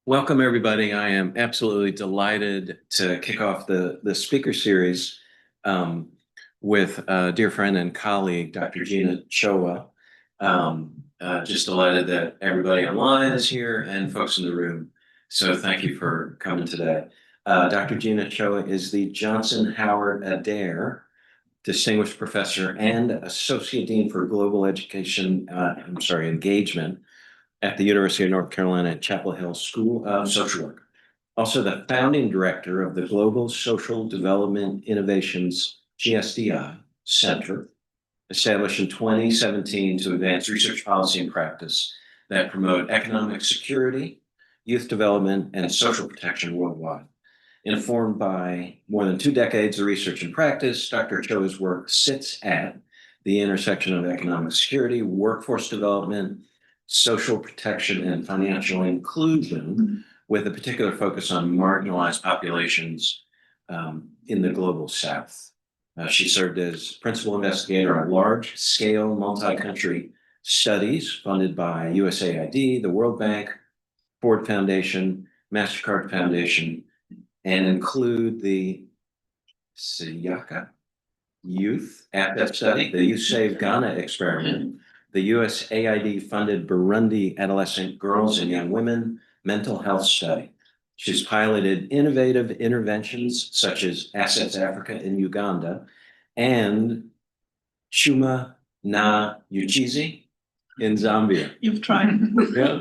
Welcome, everybody. I am absolutely delighted to kick off the speaker series with a dear friend and colleague, Dr. Gina Chowa. Just delighted that everybody online is here and folks in the room. So thank you for coming today. Dr. Gina Chowa is the Johnson-Howard-Adair Distinguished Professor and Associate Dean for Global Education, Engagement at the University of North Carolina at Chapel Hill School of Social Work. Also the founding director of the Global Social Development Innovations GSDI Center, established in 2017 to advance research policy and practice that promote economic security, youth development, and social protection worldwide. Informed by more than 2 decades of research and practice, Dr. Chowa's work sits at the intersection of economic security, workforce development, social protection, and financial inclusion, with a particular focus on marginalized populations in the global South. She served as principal investigator on large-scale multi-country studies funded by USAID, the World Bank, Ford Foundation, MasterCard Foundation, and include the Siyaka Youth Asset Study, the Youth Save Ghana Experiment, the USAID-funded Burundi Adolescent Girls and Young Women Mental Health Study. She's piloted innovative interventions such as Assets Africa in Uganda and Chuma na Uchizi in Zambia. You've tried. Yeah,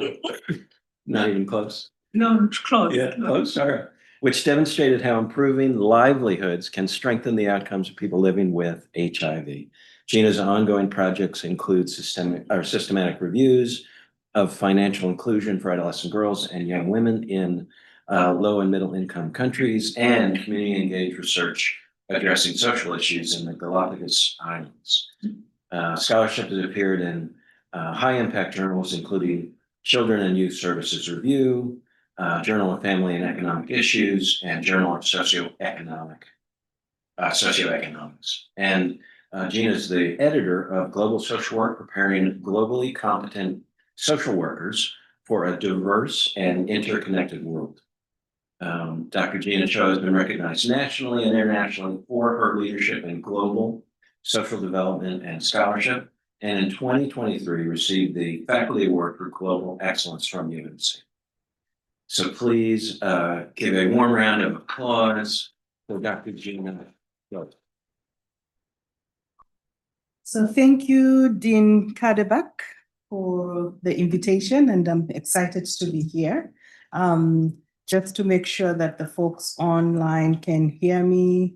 not even close. No, it's close. Yeah, close, sorry. Which demonstrated how improving livelihoods can strengthen the outcomes of people living with HIV. Gina's ongoing projects include systematic reviews of financial inclusion for adolescent girls and young women in low and middle income countries, and community engaged research addressing social issues in the Galapagos Islands. Scholarship has appeared in high impact journals, including Children and Youth Services Review, Journal of Family and Economic Issues, and Journal of Socioeconomics. And Gina is the editor of Global Social Work, preparing globally competent social workers for a diverse and interconnected world. Dr. Gina Chowa has been recognized nationally and internationally for her leadership in global social development and scholarship, and in 2023 received the Faculty Award for Global Excellence from UNC. So please give a warm round of applause for Dr. Gina Chowa. So thank you, Dean Kadebak, for the invitation, and I'm excited to be here. Just to make sure that the folks online can hear me.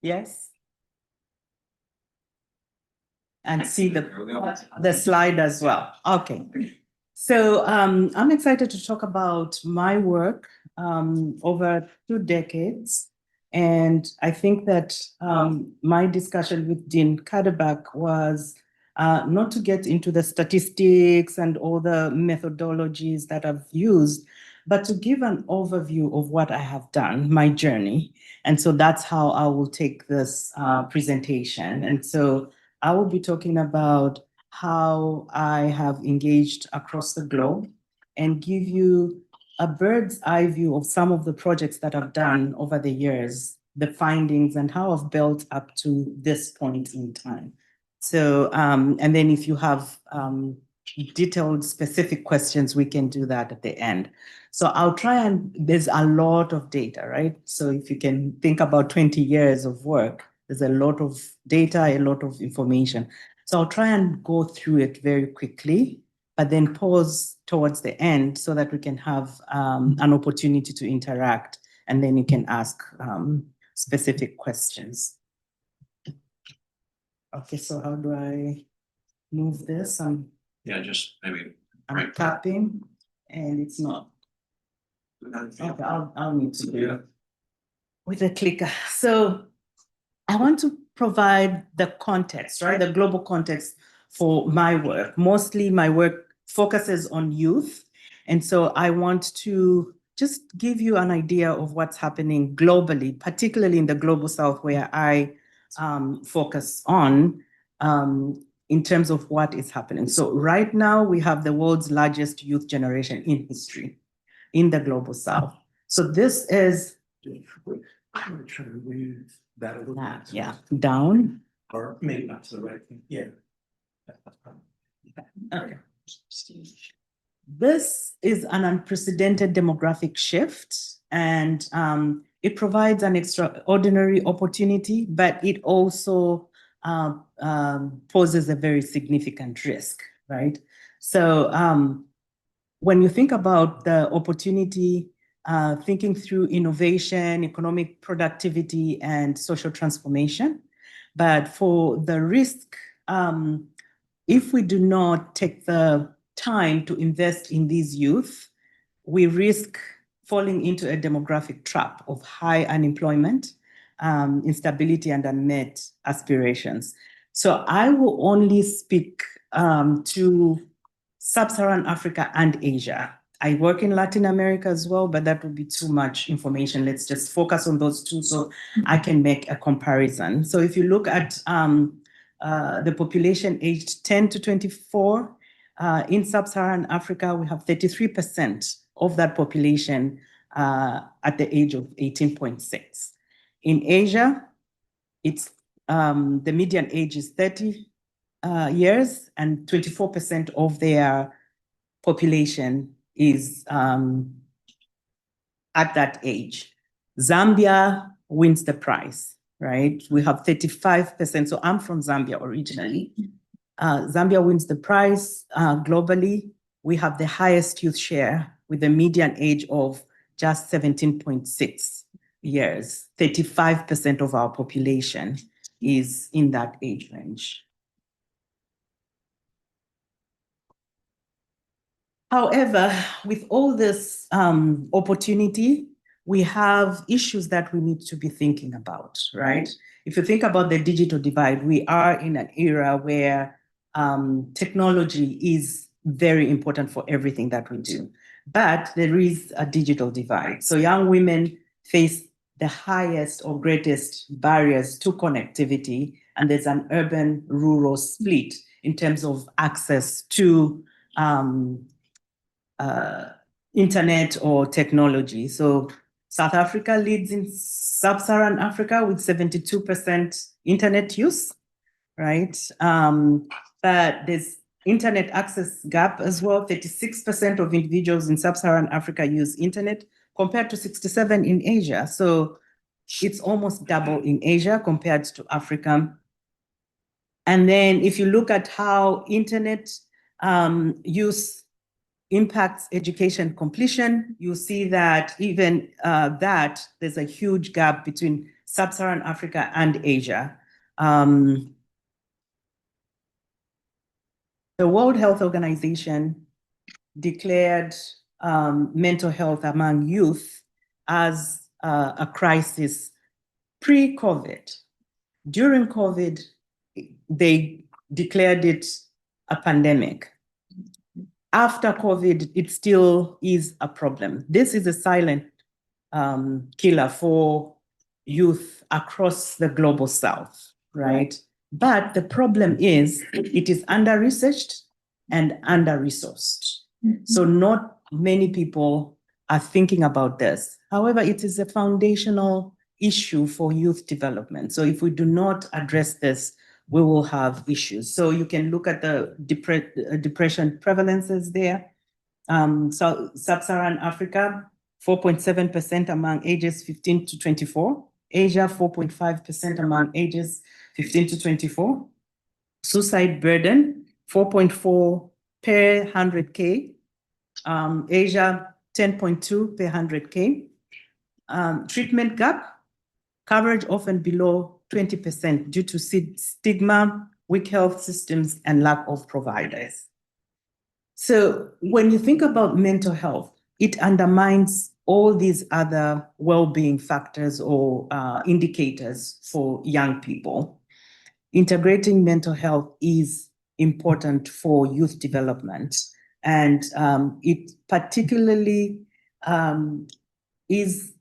Yes? And see the slide as well. Okay. So I'm excited to talk about my work over 2 decades. And I think that my discussion with Dean Kadebak was not to get into the statistics and all the methodologies that I've used, but to give an overview of what I have done, my journey. And so that's how I will take this presentation. And so I will be talking about how I have engaged across the globe and give you a bird's eye view of some of the projects that I've done over the years, the findings, and how I've built up to this point in time. So, and then if you have detailed specific questions, we can do that at the end. So I'll try, and there's a lot of data, right? So if you can think about 20 years of work, there's a lot of data, a lot of information. So I'll try and go through it very quickly, but then pause towards the end so that we can have an opportunity to interact, and then you can ask specific questions. Okay, so how do I move this? Yeah, just maybe. I'm tapping and it's not. Okay, I'll need to do it with a clicker. So I want to provide the context, right? The global context for my work. Mostly my work focuses on youth. And so I want to just give you an idea of what's happening globally, particularly in the global South, where I focus on in terms of what is happening. So right now we have the world's largest youth generation in history in the global south. So this is I'm gonna try to move that a little bit. yeah, down. Or maybe not to the right thing, yeah. Okay. This is an unprecedented demographic shift, and it provides an extraordinary opportunity, but it also poses a very significant risk, right? So when you think about the opportunity, thinking through innovation, economic productivity, and social transformation, but for the risk, if we do not take the time to invest in these youth, we risk falling into a demographic trap of high unemployment, instability, and unmet aspirations. So I will only speak to Sub-Saharan Africa and Asia. I work in Latin America as well, but that would be too much information. Let's just focus on those two so I can make a comparison. So if you look at the population aged 10 to 24, in Sub-Saharan Africa, we have 33% of that population at the age of 18.6. In Asia, it's the median age is 30 years, and 24% of their population is at that age. Zambia wins the prize, right? We have 35%. So I'm from Zambia originally. Zambia wins the prize globally. We have the highest youth share with a median age of just 17.6 years. 35% of our population is in that age range. However, with all this opportunity, we have issues that we need to be thinking about, right? If you think about the digital divide, we are in an era where technology is very important for everything that we do, but there is a digital divide. So young women face the highest or greatest barriers to connectivity, and there's an urban-rural split in terms of access to internet or technology. So South Africa leads in Sub-Saharan Africa with 72% internet use, right? But there's internet access gap as well. 36% of individuals in Sub-Saharan Africa use internet compared to 67% in Asia. So it's almost double in Asia compared to Africa. And then if you look at how internet use impacts education completion, you see that even that there's a huge gap between Sub-Saharan Africa and Asia. The World Health Organization declared mental health among youth as a crisis pre-COVID. During COVID, they declared it a pandemic. After COVID, it still is a problem. This is a silent killer for youth across the global south, right? But the problem is it is under-researched and under-resourced. So not many people are thinking about this. However, it is a foundational issue for youth development. So if we do not address this, we will have issues. So you can look at the depression prevalences there. So Sub-Saharan Africa, 4.7% among ages 15 to 24. Asia, 4.5% among ages 15 to 24. Suicide burden, 4.4 per 100K. Asia, 10.2 per 100K. Treatment gap, coverage often below 20% due to stigma, weak health systems, and lack of providers. So when you think about mental health, it undermines all these other well-being factors or indicators for young people. Integrating mental health is important for youth development, and it particularly is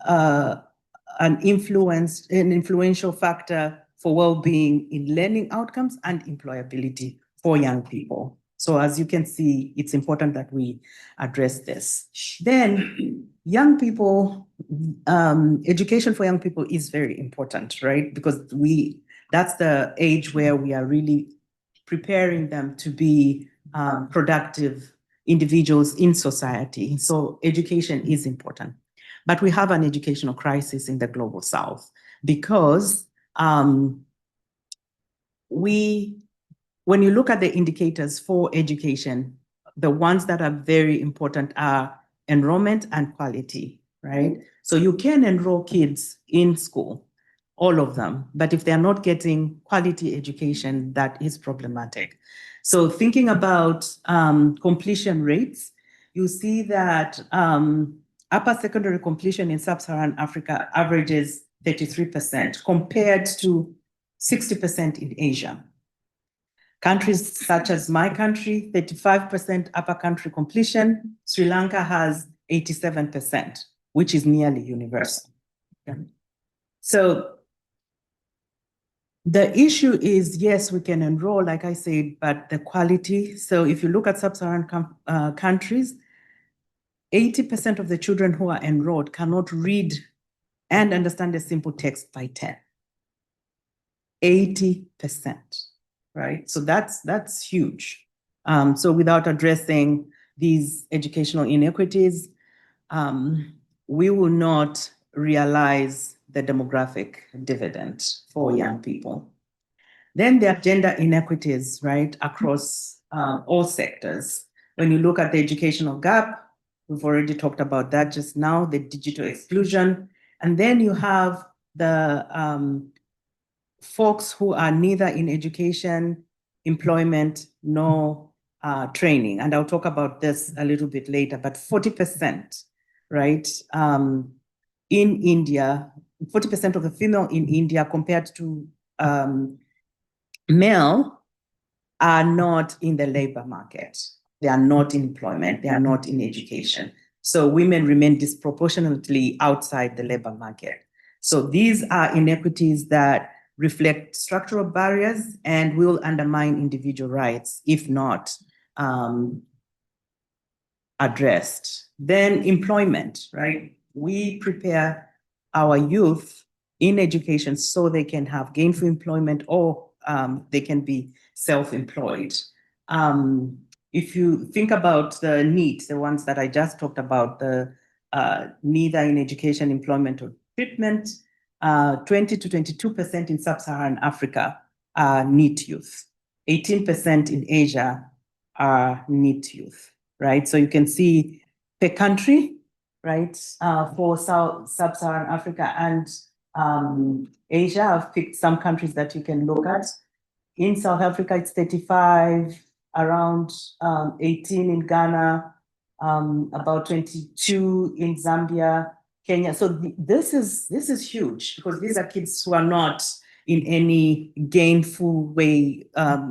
an influential factor for well-being in learning outcomes and employability for young people. So as you can see, it's important that we address this. Then young people, education for young people is very important, right? Because that's the age where we are really preparing them to be productive individuals in society. So education is important. But we have an educational crisis in the global South because when you look at the indicators for education, the ones that are very important are enrollment and quality, right? So you can enroll kids in school, all of them, but if they're not getting quality education, that is problematic. So thinking about completion rates, you see that upper secondary completion in sub-Saharan Africa averages 33% compared to 60% in Asia. Countries such as my country, 35% upper country completion. Sri Lanka has 87%, which is nearly universal. Okay. So the issue is, yes, we can enroll, like I said, but the quality. So if you look at sub-Saharan countries, 80% of the children who are enrolled cannot read and understand a simple text by 10. 80%. Right? So that's huge. So without addressing these educational inequities, we will not realize the demographic dividend for young people. Then there are gender inequities, right, across all sectors. When you look at the educational gap, we've already talked about that just now, the digital exclusion. And then you have the folks who are neither in education, employment, nor training. And I'll talk about this a little bit later, but 40%, right? In India, 40% of the female in India compared to male are not in the labor market. They are not in employment. They are not in education. So women remain disproportionately outside the labor market. So these are inequities that reflect structural barriers and will undermine individual rights if not addressed. Then employment, right? We prepare our youth in education so they can have gainful employment or they can be self-employed. If you think about the NEET, the ones that I just talked about, the neither in education, employment, or treatment, 20 to 22% in sub-Saharan Africa are NEET youth. 18% in Asia are NEET youth, right? So you can see per country, right, for sub-Saharan Africa and Asia. I've picked some countries that you can look at. In South Africa, it's 35, around 18 in Ghana, about 22 in Zambia, Kenya. So this is huge because these are kids who are not in any gainful way,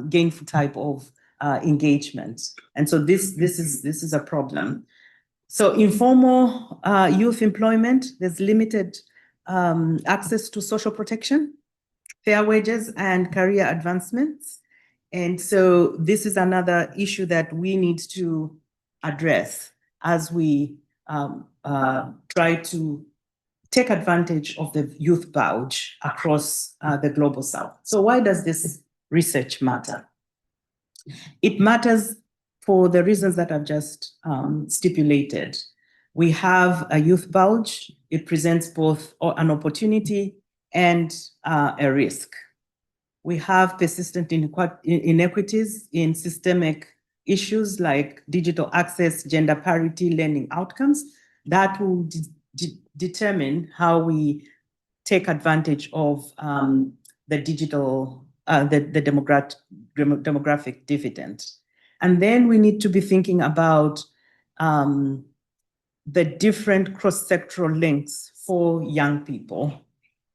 gainful type of engagement. And so this is a problem. So informal youth employment, there's limited access to social protection, fair wages, and career advancements. And so this is another issue that we need to address as we try to take advantage of the youth bulge across the global South. So why does this research matter? It matters for the reasons that I've just stipulated. We have a youth bulge. It presents both an opportunity and a risk. We have persistent inequities in systemic issues like digital access, gender parity, learning outcomes that will determine how we take advantage of the digital, the demographic dividend. And then we need to be thinking about the different cross-sectoral links for young people.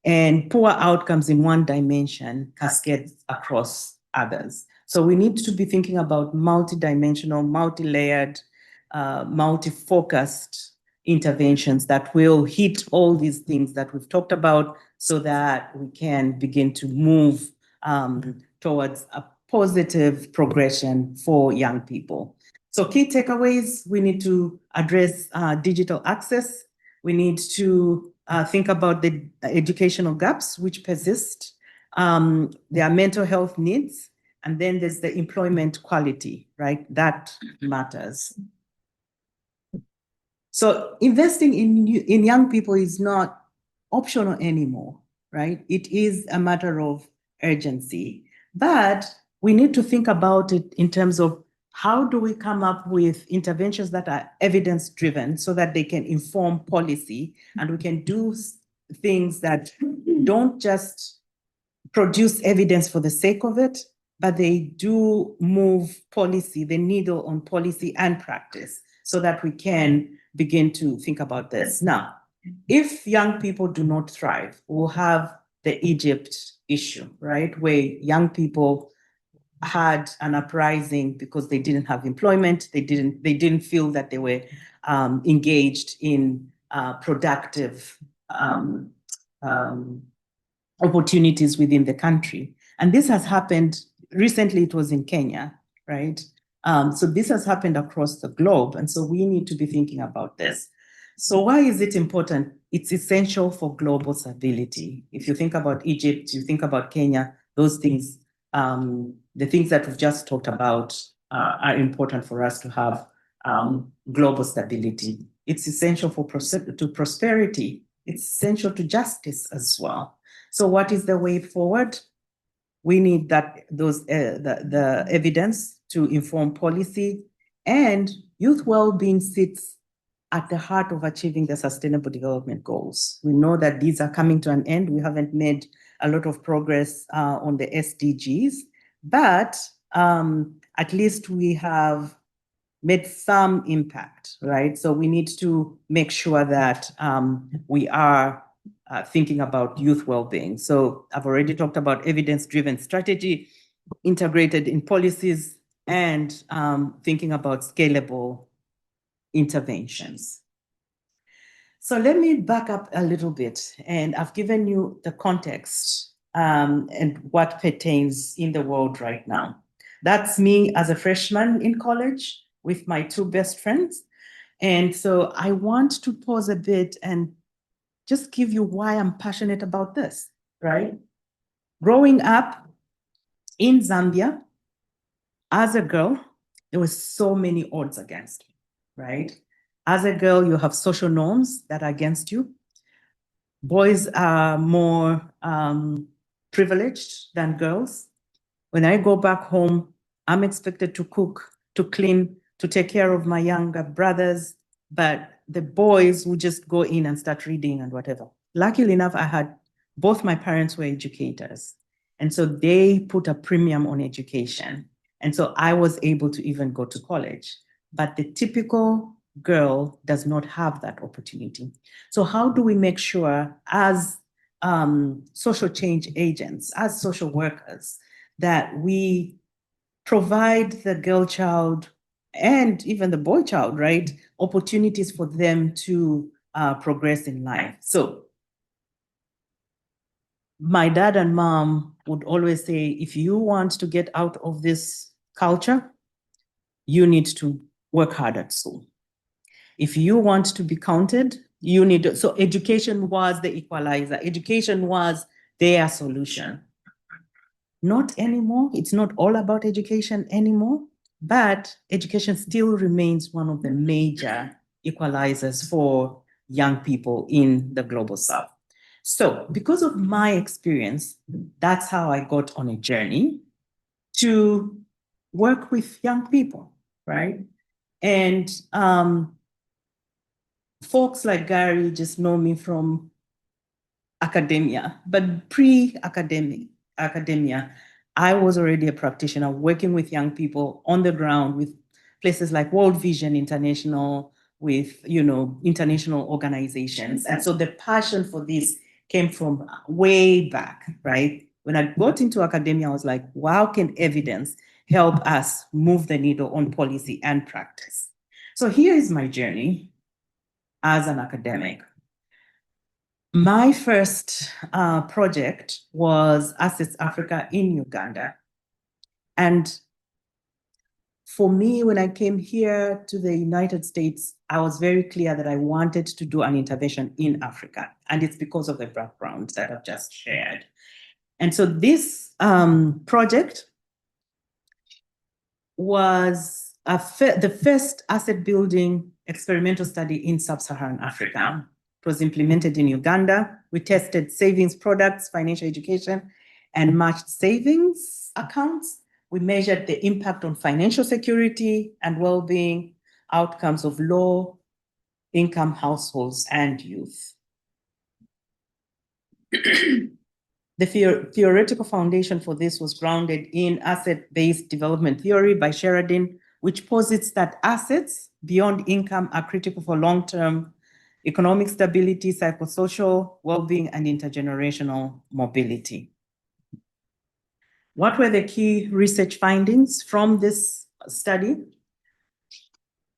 And poor outcomes in one dimension cascades across others. So we need to be thinking about multi-dimensional, multi-layered, multi-focused interventions that will hit all these things that we've talked about so that we can begin to move towards a positive progression for young people. So key takeaways, we need to address digital access. We need to think about the educational gaps which persist. There are mental health needs, and then there's the employment quality, right? That matters. So investing in young people is not optional anymore, right? It is a matter of urgency. But we need to think about it in terms of how do we come up with interventions that are evidence-driven so that they can inform policy, and we can do things that don't just produce evidence for the sake of it, but they do move policy, the needle on policy and practice, so that we can begin to think about this. Now, if young people do not thrive, we'll have the Egypt issue, right? Where young people had an uprising because they didn't have employment. They didn't feel that they were engaged in productive opportunities within the country. And this has happened recently. It was in Kenya, right? So this has happened across the globe. And so we need to be thinking about this. So why is it important? It's essential for global stability. If you think about Egypt, you think about Kenya, those things, the things that we've just talked about are important for us to have global stability. It's essential for prosperity. It's essential to justice as well. So what is the way forward? We need the evidence to inform policy, and youth well-being sits at the heart of achieving the Sustainable Development Goals. We know that these are coming to an end. We haven't made a lot of progress on the SDGs, but at least we have made some impact, right? So we need to make sure that we are thinking about youth well-being. So I've already talked about evidence-driven strategy, integrated in policies, and thinking about scalable interventions. So let me back up a little bit, and I've given you the context and what pertains in the world right now. That's me as a freshman in college with my two best friends. And so I want to pause a bit and just give you why I'm passionate about this, right? Growing up in Zambia as a girl, there were so many odds against me, right? As a girl, you have social norms that are against you. Boys are more privileged than girls. When I go back home, I'm expected to cook, to clean, to take care of my younger brothers, but the boys would just go in and start reading and whatever. Luckily enough, both my parents were educators. And so they put a premium on education. And so I was able to even go to college. But the typical girl does not have that opportunity. So how do we make sure as social change agents, as social workers, that we provide the girl child and even the boy child, right, opportunities for them to progress in life? So my dad and mom would always say, if you want to get out of this culture, you need to work hard at school. If you want to be counted, you need to, so education was the equalizer. Education was their solution. Not anymore. It's not all about education anymore, but education still remains one of the major equalizers for young people in the global south. So because of my experience, that's how I got on a journey to work with young people, right? And folks like Gary just know me from academia, but academia, I was already a practitioner working with young people on the ground with places like World Vision International, with international organizations. And so the passion for this came from way back, right? When I got into academia, I was like, wow, can evidence help us move the needle on policy and practice? So here is my journey as an academic. My first project was Assets Africa in Uganda. And for me, when I came here to the United States, I was very clear that I wanted to do an intervention in Africa. And it's because of the background that I've just shared. And so this project was the first asset building experimental study in sub-Saharan Africa. It was implemented in Uganda. We tested savings products, financial education, and matched savings accounts. We measured the impact on financial security and well-being outcomes of low-income households and youth. The theoretical foundation for this was grounded in asset-based development theory by Sheridan, which posits that assets beyond income are critical for long-term economic stability, psychosocial well-being, and intergenerational mobility. What were the key research findings from this study?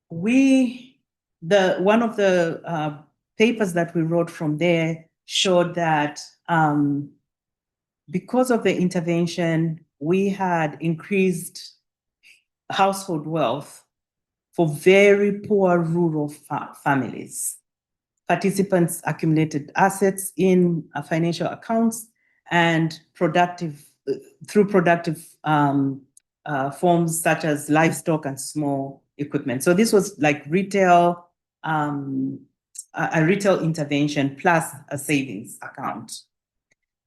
One of the papers that we wrote from there showed that because of the intervention, we had increased household wealth for very poor rural families. Participants accumulated assets in financial accounts and through productive forms such as livestock and small equipment. So this was like a retail intervention plus a savings account.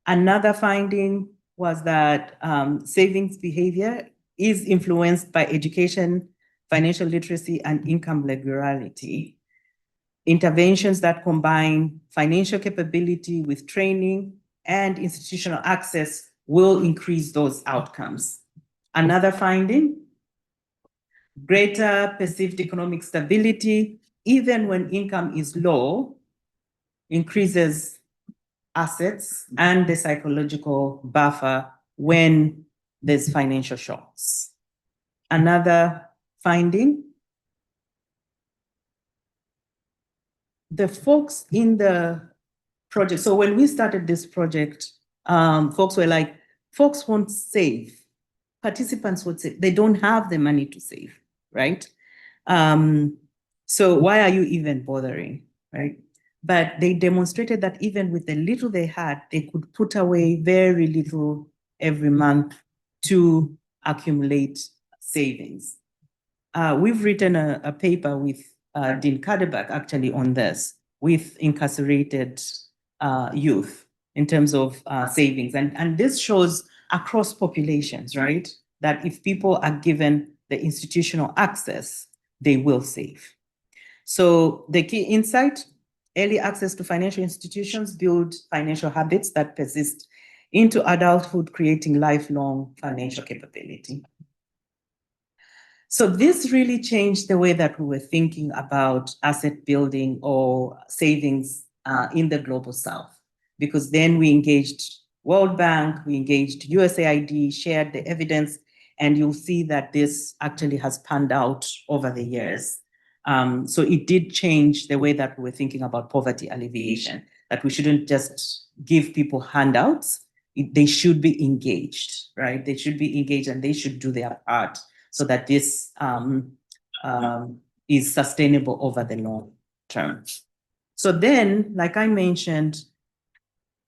Another finding was that savings behavior is influenced by education, financial literacy, and income regularity. Interventions that combine financial capability with training and institutional access will increase those outcomes. Another finding, greater perceived economic stability, even when income is low, increases assets and the psychological buffer when there's financial shocks. Another finding, the folks in the project, so when we started this project, folks were like, folks won't save. Participants would say they don't have the money to save, right? So why are you even bothering, right? But they demonstrated that even with the little they had, they could put away very little every month to accumulate savings. We've written a paper with Dean Kadeback actually on this with incarcerated youth in terms of savings. And this shows across populations, right? That if people are given the institutional access, they will save. So the key insight, early access to financial institutions build financial habits that persist into adulthood, creating lifelong financial capability. So this really changed the way that we were thinking about asset building or savings in the Global South, because then we engaged World Bank, we engaged USAID, shared the evidence, and you'll see that this actually has panned out over the years. So it did change the way that we were thinking about poverty alleviation, that we shouldn't just give people handouts, they should be engaged, right? They should be engaged and they should do their part so that this is sustainable over the long term. So then, like I mentioned,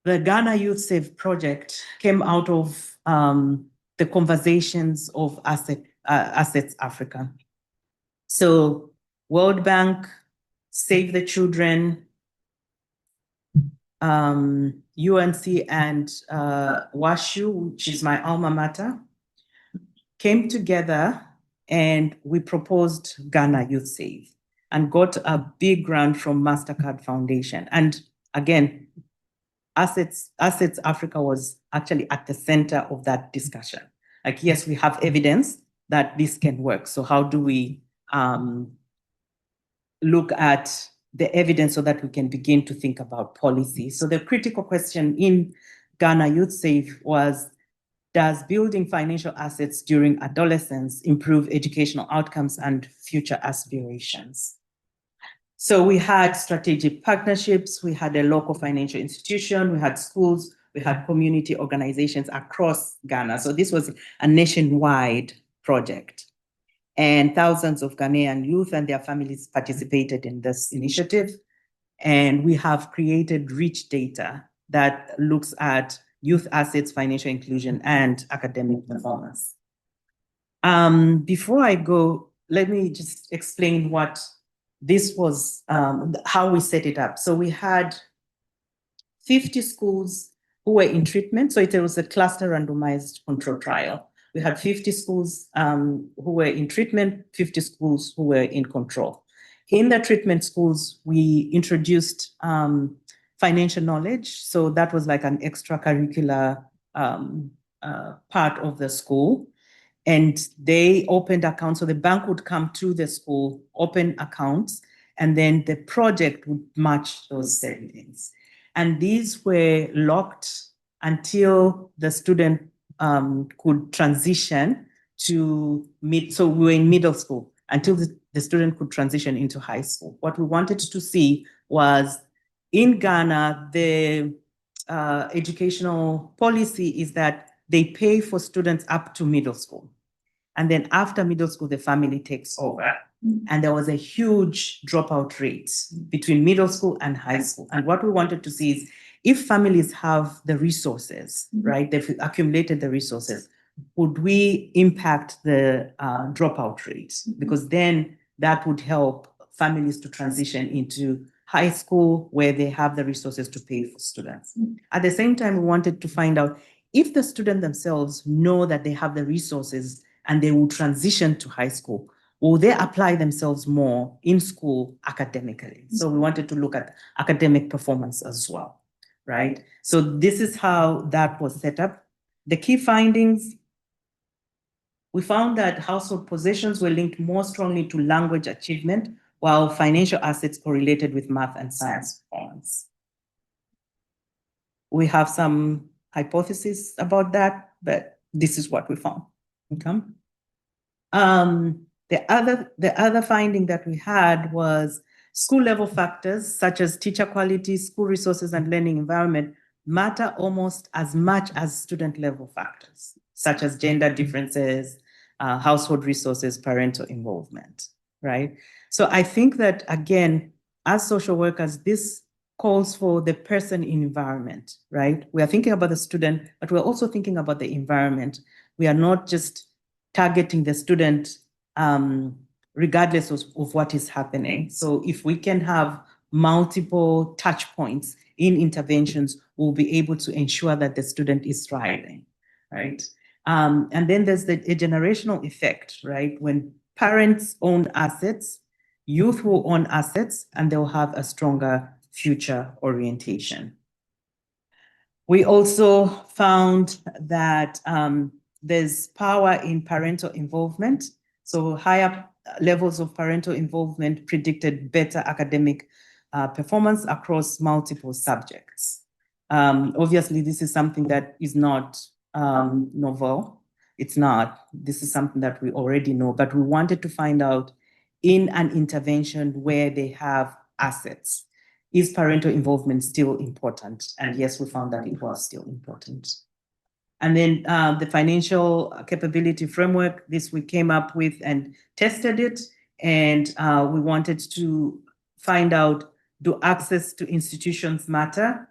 the Ghana Youth Save project came out of the conversations of Assets Africa. So World Bank, Save the Children, UNC and WASHU, which is my alma mater, came together and we proposed Ghana Youth Save and got a big grant from MasterCard Foundation. And again, Assets Africa was actually at the center of that discussion. Like, yes, we have evidence that this can work. So how do we look at the evidence so that we can begin to think about policy? So the critical question in Ghana Youth Save was, does building financial assets during adolescence improve educational outcomes and future aspirations? So we had strategic partnerships, we had a local financial institution, we had schools, We had community organizations across Ghana. So this was a nationwide project. And thousands of Ghanaian youth and their families participated in this initiative. And we have created rich data that looks at youth assets, financial inclusion, and academic performance. Before I go, let me just explain what this was, how we set it up. So we had 50 schools who were in treatment. So it was a cluster randomized control trial. We had 50 schools who were in treatment, 50 schools who were in control. In the treatment schools, we introduced financial knowledge. So that was like an extracurricular part of the school. And they opened accounts. So the bank would come to the school, open accounts, and then the project would match those savings. And these were locked until the student could transition to so we were in middle school until the student could transition into high school. What we wanted to see was in Ghana, the educational policy is that they pay for students up to middle school. And then after middle school, the family takes over. And there was a huge dropout rate between middle school and high school. And what we wanted to see is if families have the resources, right, they've accumulated the resources, would we impact the dropout rate? Because then that would help families to transition into high school where they have the resources to pay for students. At the same time, we wanted to find out if the students themselves know that they have the resources and they will transition to high school, will they apply themselves more in school academically? So we wanted to look at academic performance as well, right? So this is how that was set up. The key findings, we found that household possessions were linked more strongly to language achievement, while financial assets correlated with math and science performance. We have some hypotheses about that, but this is what we found. Okay. The other finding that we had was school level factors such as teacher quality, school resources, and learning environment matter almost as much as student level factors, such as gender differences, household resources, parental involvement, right? So I think that, again, as social workers, this calls for the person in environment, right? We are thinking about the student, but we're also thinking about the environment. We are not just targeting the student regardless of what is happening. So if we can have multiple touch points in interventions, we'll be able to ensure that the student is thriving, right? And then there's a generational effect, right? When parents own assets, youth will own assets and they'll have a stronger future orientation. We also found that there's power in parental involvement. So higher levels of parental involvement predicted better academic performance across multiple subjects. Obviously, this is something that is not novel. It's not. This is something that we already know, but we wanted to find out in an intervention where they have assets, is parental involvement still important? And yes, we found that it was still important. And then the financial capability framework, this we came up with and tested it. And we wanted to find out, do access to institutions matter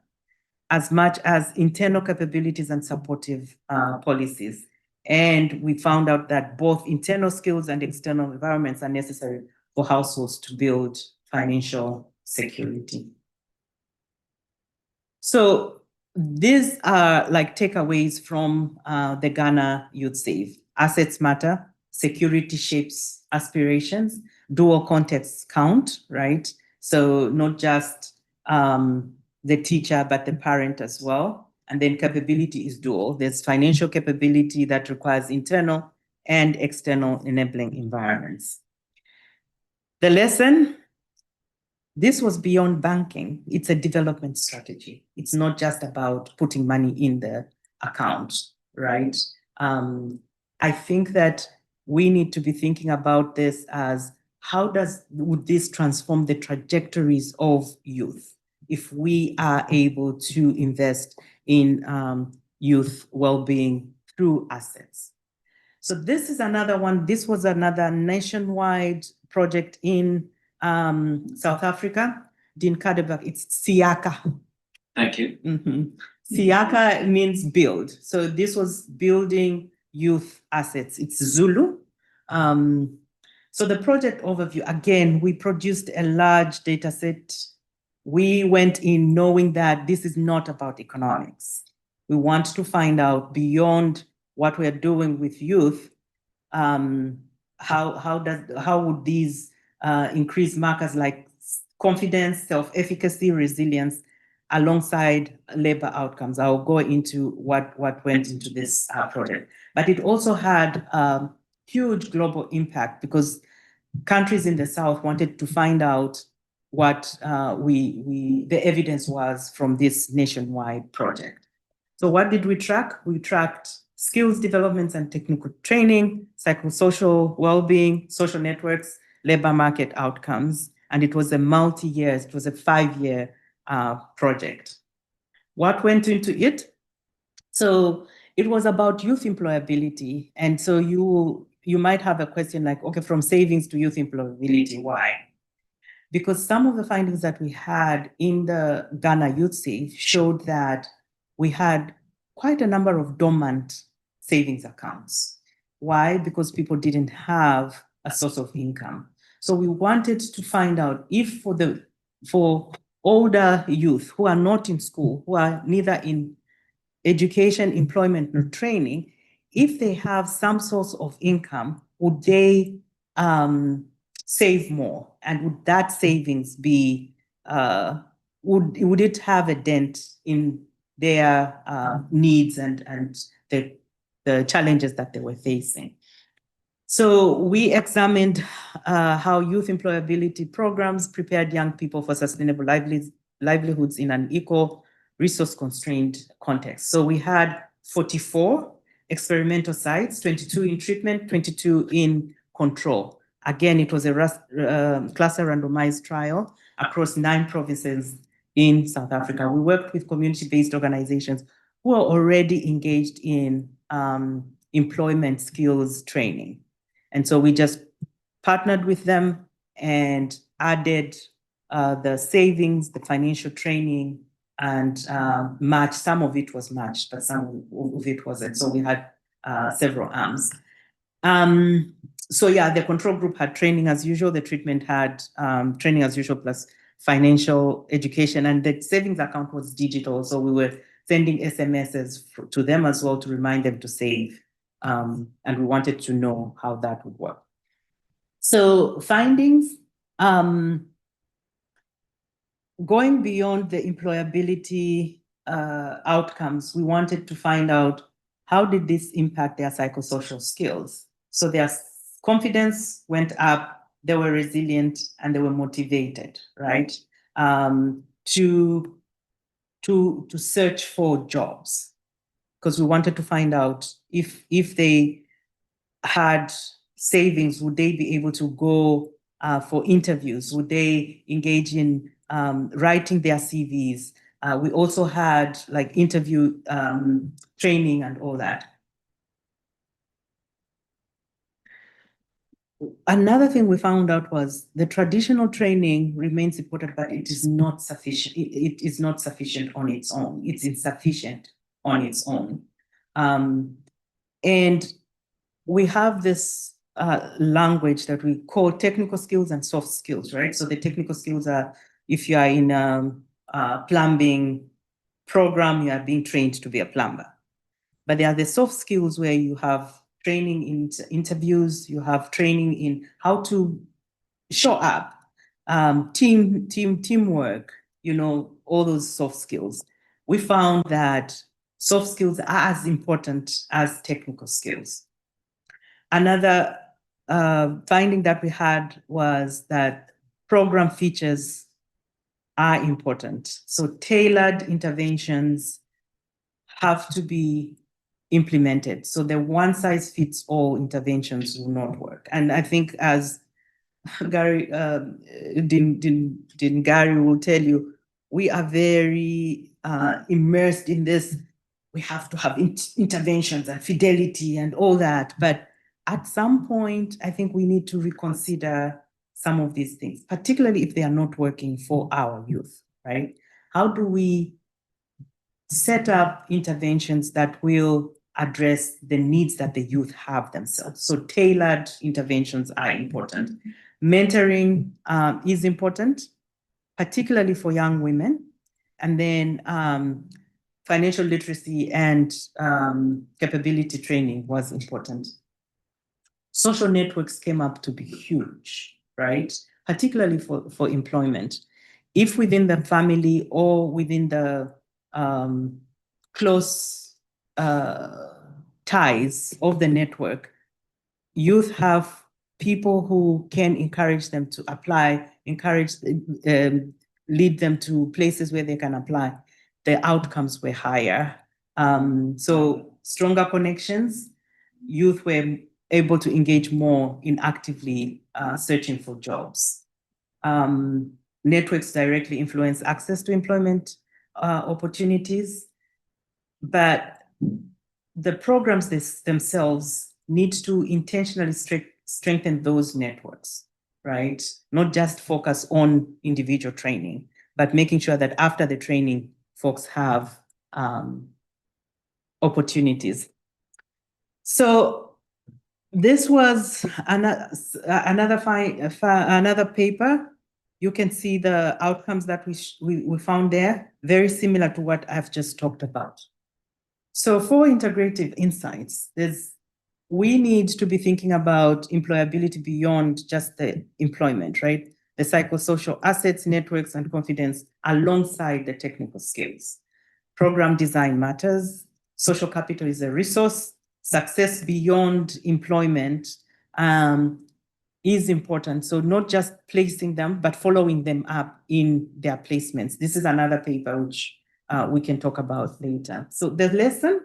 as much as internal capabilities and supportive policies? And we found out that both internal skills and external environments are necessary for households to build financial security. So these are like takeaways from the Ghana Youth Save. Assets matter, security shapes aspirations, dual contexts count, right? So not just the teacher, but the parent as well. And then capability is dual. There's financial capability that requires internal and external enabling environments. The lesson, this was beyond banking. It's a development strategy. It's not just about putting money in the account, right? I think that we need to be thinking about this as how would this transform the trajectories of youth? if we are able to invest in youth well-being through assets. So this is another one. This was another nationwide project in South Africa. Dean Kadeberg, it's Siaka. Thank you. Siaka means build. So this was building youth assets. It's Zulu. So the project overview, again, we produced a large data set. We went in knowing that this is not about economics. We want to find out beyond what we're doing with youth, how would these increase markers like confidence, self-efficacy, resilience, alongside labor outcomes. I'll go into what went into this project. But it also had huge global impact because countries in the South wanted to find out what the evidence was from this nationwide project. So what did we track? We tracked skills developments and technical training, psychosocial well-being, social networks, labor market outcomes, and it was a multi-year, it was a 5-year project. What went into it? So it was about youth employability. And so you might have a question like, okay, from savings to youth employability, why? Because some of the findings that we had in the Ghana Youth Save showed that we had quite a number of dormant savings accounts. Why? Because people didn't have a source of income. So we wanted to find out if for older youth who are not in school, who are neither in education, employment, nor training, if they have some source of income, would they save more? And would that savings be, would it have a dent in their needs and the challenges that they were facing? So we examined how youth employability programs prepared young people for sustainable livelihoods in an equal resource-constrained context. So we had 44 experimental sites, 22 in treatment, 22 in control. Again, it was a cluster randomized trial across 9 provinces in South Africa. We worked with community-based organizations who are already engaged in employment skills training. And so we just partnered with them and added the savings, the financial training, and matched. Some of it was matched, but some of it wasn't. So we had several arms. So yeah, the control group had training as usual. The treatment had training as usual plus financial education, and the savings account was digital. So we were sending SMSs to them as well to remind them to save. And we wanted to know how that would work. So findings, going beyond the employability outcomes, we wanted to find out how did this impact their psychosocial skills. So their confidence went up, they were resilient, and they were motivated, right? To search for jobs, because we wanted to find out if they had savings, would they be able to go for interviews? Would they engage in writing their CVs? We also had like interview training and all that. Another thing we found out was the traditional training remains important, but it is not sufficient. It is not sufficient on its own. It's insufficient on its own. And we have this language that we call technical skills and soft skills, right? So the technical skills are, if you are in a plumbing program, you are being trained to be a plumber. But there are the soft skills where you have training in interviews, you have training in how to show up, teamwork, you know, all those soft skills. We found that soft skills are as important as technical skills. Another finding that we had was that program features are important. So tailored interventions have to be implemented. So the one-size-fits-all interventions will not work. And I think as Gary, Dean Gary will tell you, we are very immersed in this. We have to have interventions and fidelity and all that. But at some point, I think we need to reconsider some of these things, particularly if they are not working for our youth, right? How do we set up interventions that will address the needs that the youth have themselves? So tailored interventions are important. Mentoring is important, particularly for young women. And then financial literacy and capability training was important. Social networks came up to be huge, right? Particularly for employment. If within the family or within the close ties of the network, youth have people who can encourage them to apply, lead them to places where they can apply. The outcomes were higher. So stronger connections, youth were able to engage more in actively searching for jobs. Networks directly influence access to employment opportunities, but the programs themselves need to intentionally strengthen those networks, right? Not just focus on individual training, but making sure that after the training, folks have opportunities. So this was another paper. You can see the outcomes that we found there, very similar to what I've just talked about. So for integrative insights, we need to be thinking about employability beyond just the employment, right? The psychosocial assets, networks, and confidence alongside the technical skills. Program design matters. Social capital is a resource. Success beyond employment is important. So not just placing them, but following them up in their placements. This is another paper which we can talk about later. So the lesson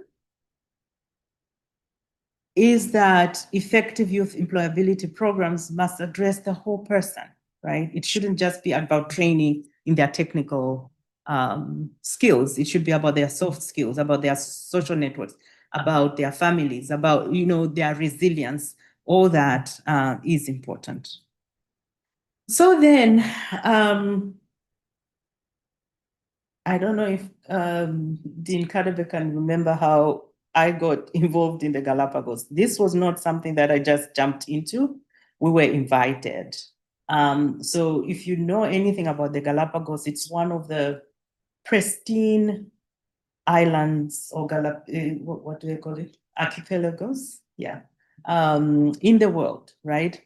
is that effective youth employability programs must address the whole person, right? It shouldn't just be about training in their technical skills. It should be about their soft skills, about their social networks, about their families, about, their resilience. All that is important. So then, I don't know if Dean Kadebe can remember how I got involved in the Galapagos. This was not something that I just jumped into. We were invited. So if you know anything about the Galapagos, it's one of the pristine islands, or what do they call it? Archipelagos, yeah, in the world, right?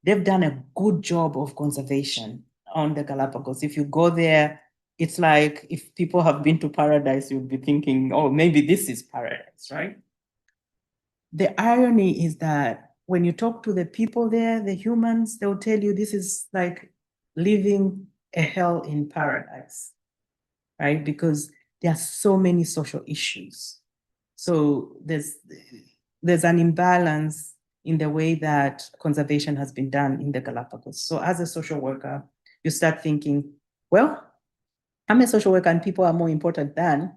They've done a good job of conservation on the Galapagos. If you go there, it's like if people have been to paradise, you'd be thinking, oh, maybe this is paradise, right? The irony is that when you talk to the people there, the humans, they'll tell you this is like living a hell in paradise, right? Because there are so many social issues. So there's an imbalance in the way that conservation has been done in the Galapagos. So as a social worker, you start thinking, well, I'm a social worker and people are more important than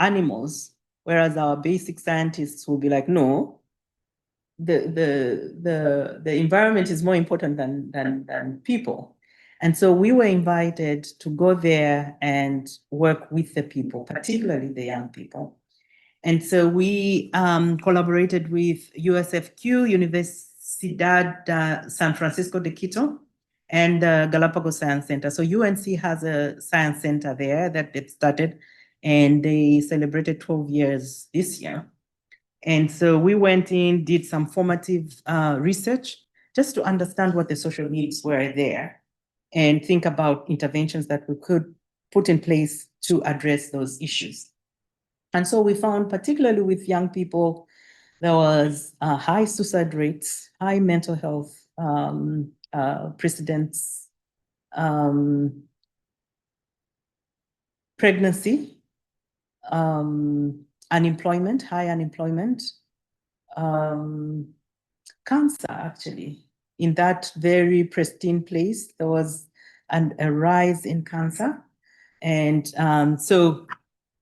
animals, whereas our basic scientists will be like, no, the environment is more important than people. And so we were invited to go there and work with the people, particularly the young people. And so we collaborated with USFQ, Universidad San Francisco de Quito, and Galapagos Science Center. So UNC has a science center there that they've started, and they celebrated 12 years this year. And so we went in, did some formative research just to understand what the social needs were there and think about interventions that we could put in place to address those issues. And so we found, particularly with young people, there was high suicide rates, high mental health precedents, pregnancy, unemployment, high unemployment, cancer, actually. In that very pristine place, there was and a rise in cancer. And so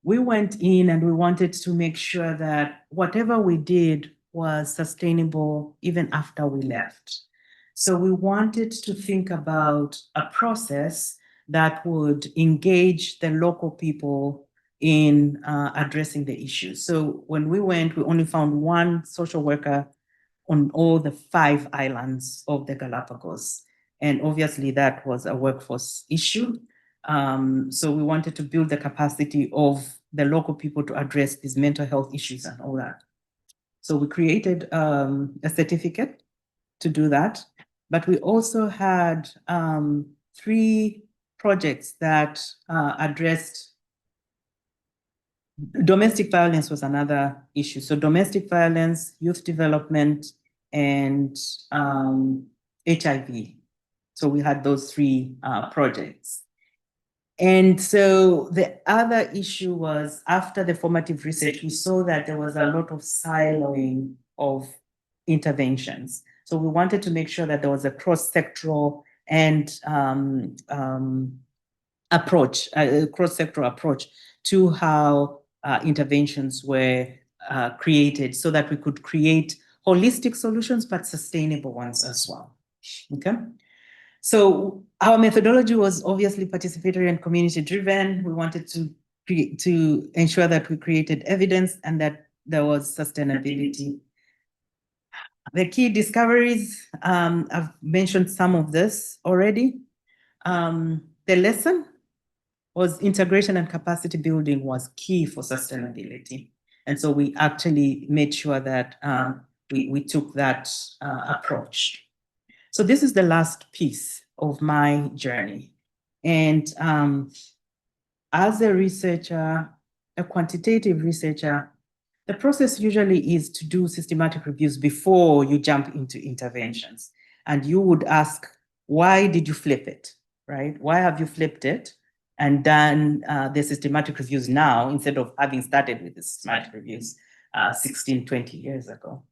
we went in and we wanted to make sure that whatever we did was sustainable even after we left. So we wanted to think about a process that would engage the local people in addressing the issues. So when we went, we only found one social worker on all the 5 islands of the Galapagos. And obviously that was a workforce issue. So we wanted to build the capacity of the local people to address these mental health issues and all that. So we created a certificate to do that. But we also had 3 projects that addressed domestic violence was another issue. So domestic violence, youth development, and HIV. So we had those 3 projects. And so the other issue was after the formative research, we saw that there was a lot of siloing of interventions. So we wanted to make sure that there was a cross-sectoral and approach, a cross-sectoral approach to how interventions were created so that we could create holistic solutions, but sustainable ones as well. Okay. So our methodology was obviously participatory and community-driven. We wanted to ensure that we created evidence and that there was sustainability. The key discoveries, I've mentioned some of this already. The lesson was integration and capacity building was key for sustainability. And so we actually made sure that we took that approach. So this is the last piece of my journey. And as a researcher, a quantitative researcher, the process usually is to do systematic reviews before you jump into interventions. And you would ask, why did you flip it, right? Why have you flipped it and done the systematic reviews now instead of having started with the systematic reviews 16, 20 years ago?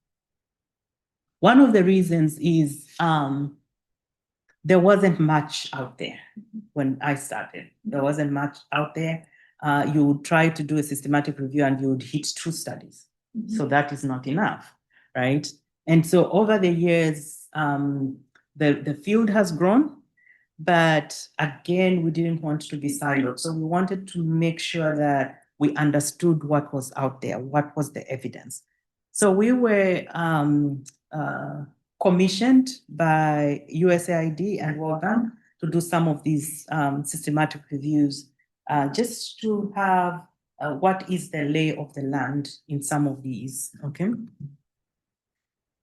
One of the reasons is there wasn't much out there when I started. There wasn't much out there. You would try to do a systematic review and you would hit 2 studies. So that is not enough, right? And so over the years, the field has grown, but again, we didn't want to be siloed. So we wanted to make sure that we understood what was out there, what was the evidence. So we were commissioned by USAID and World Bank to do some of these systematic reviews, just to have what is the lay of the land in some of these, okay?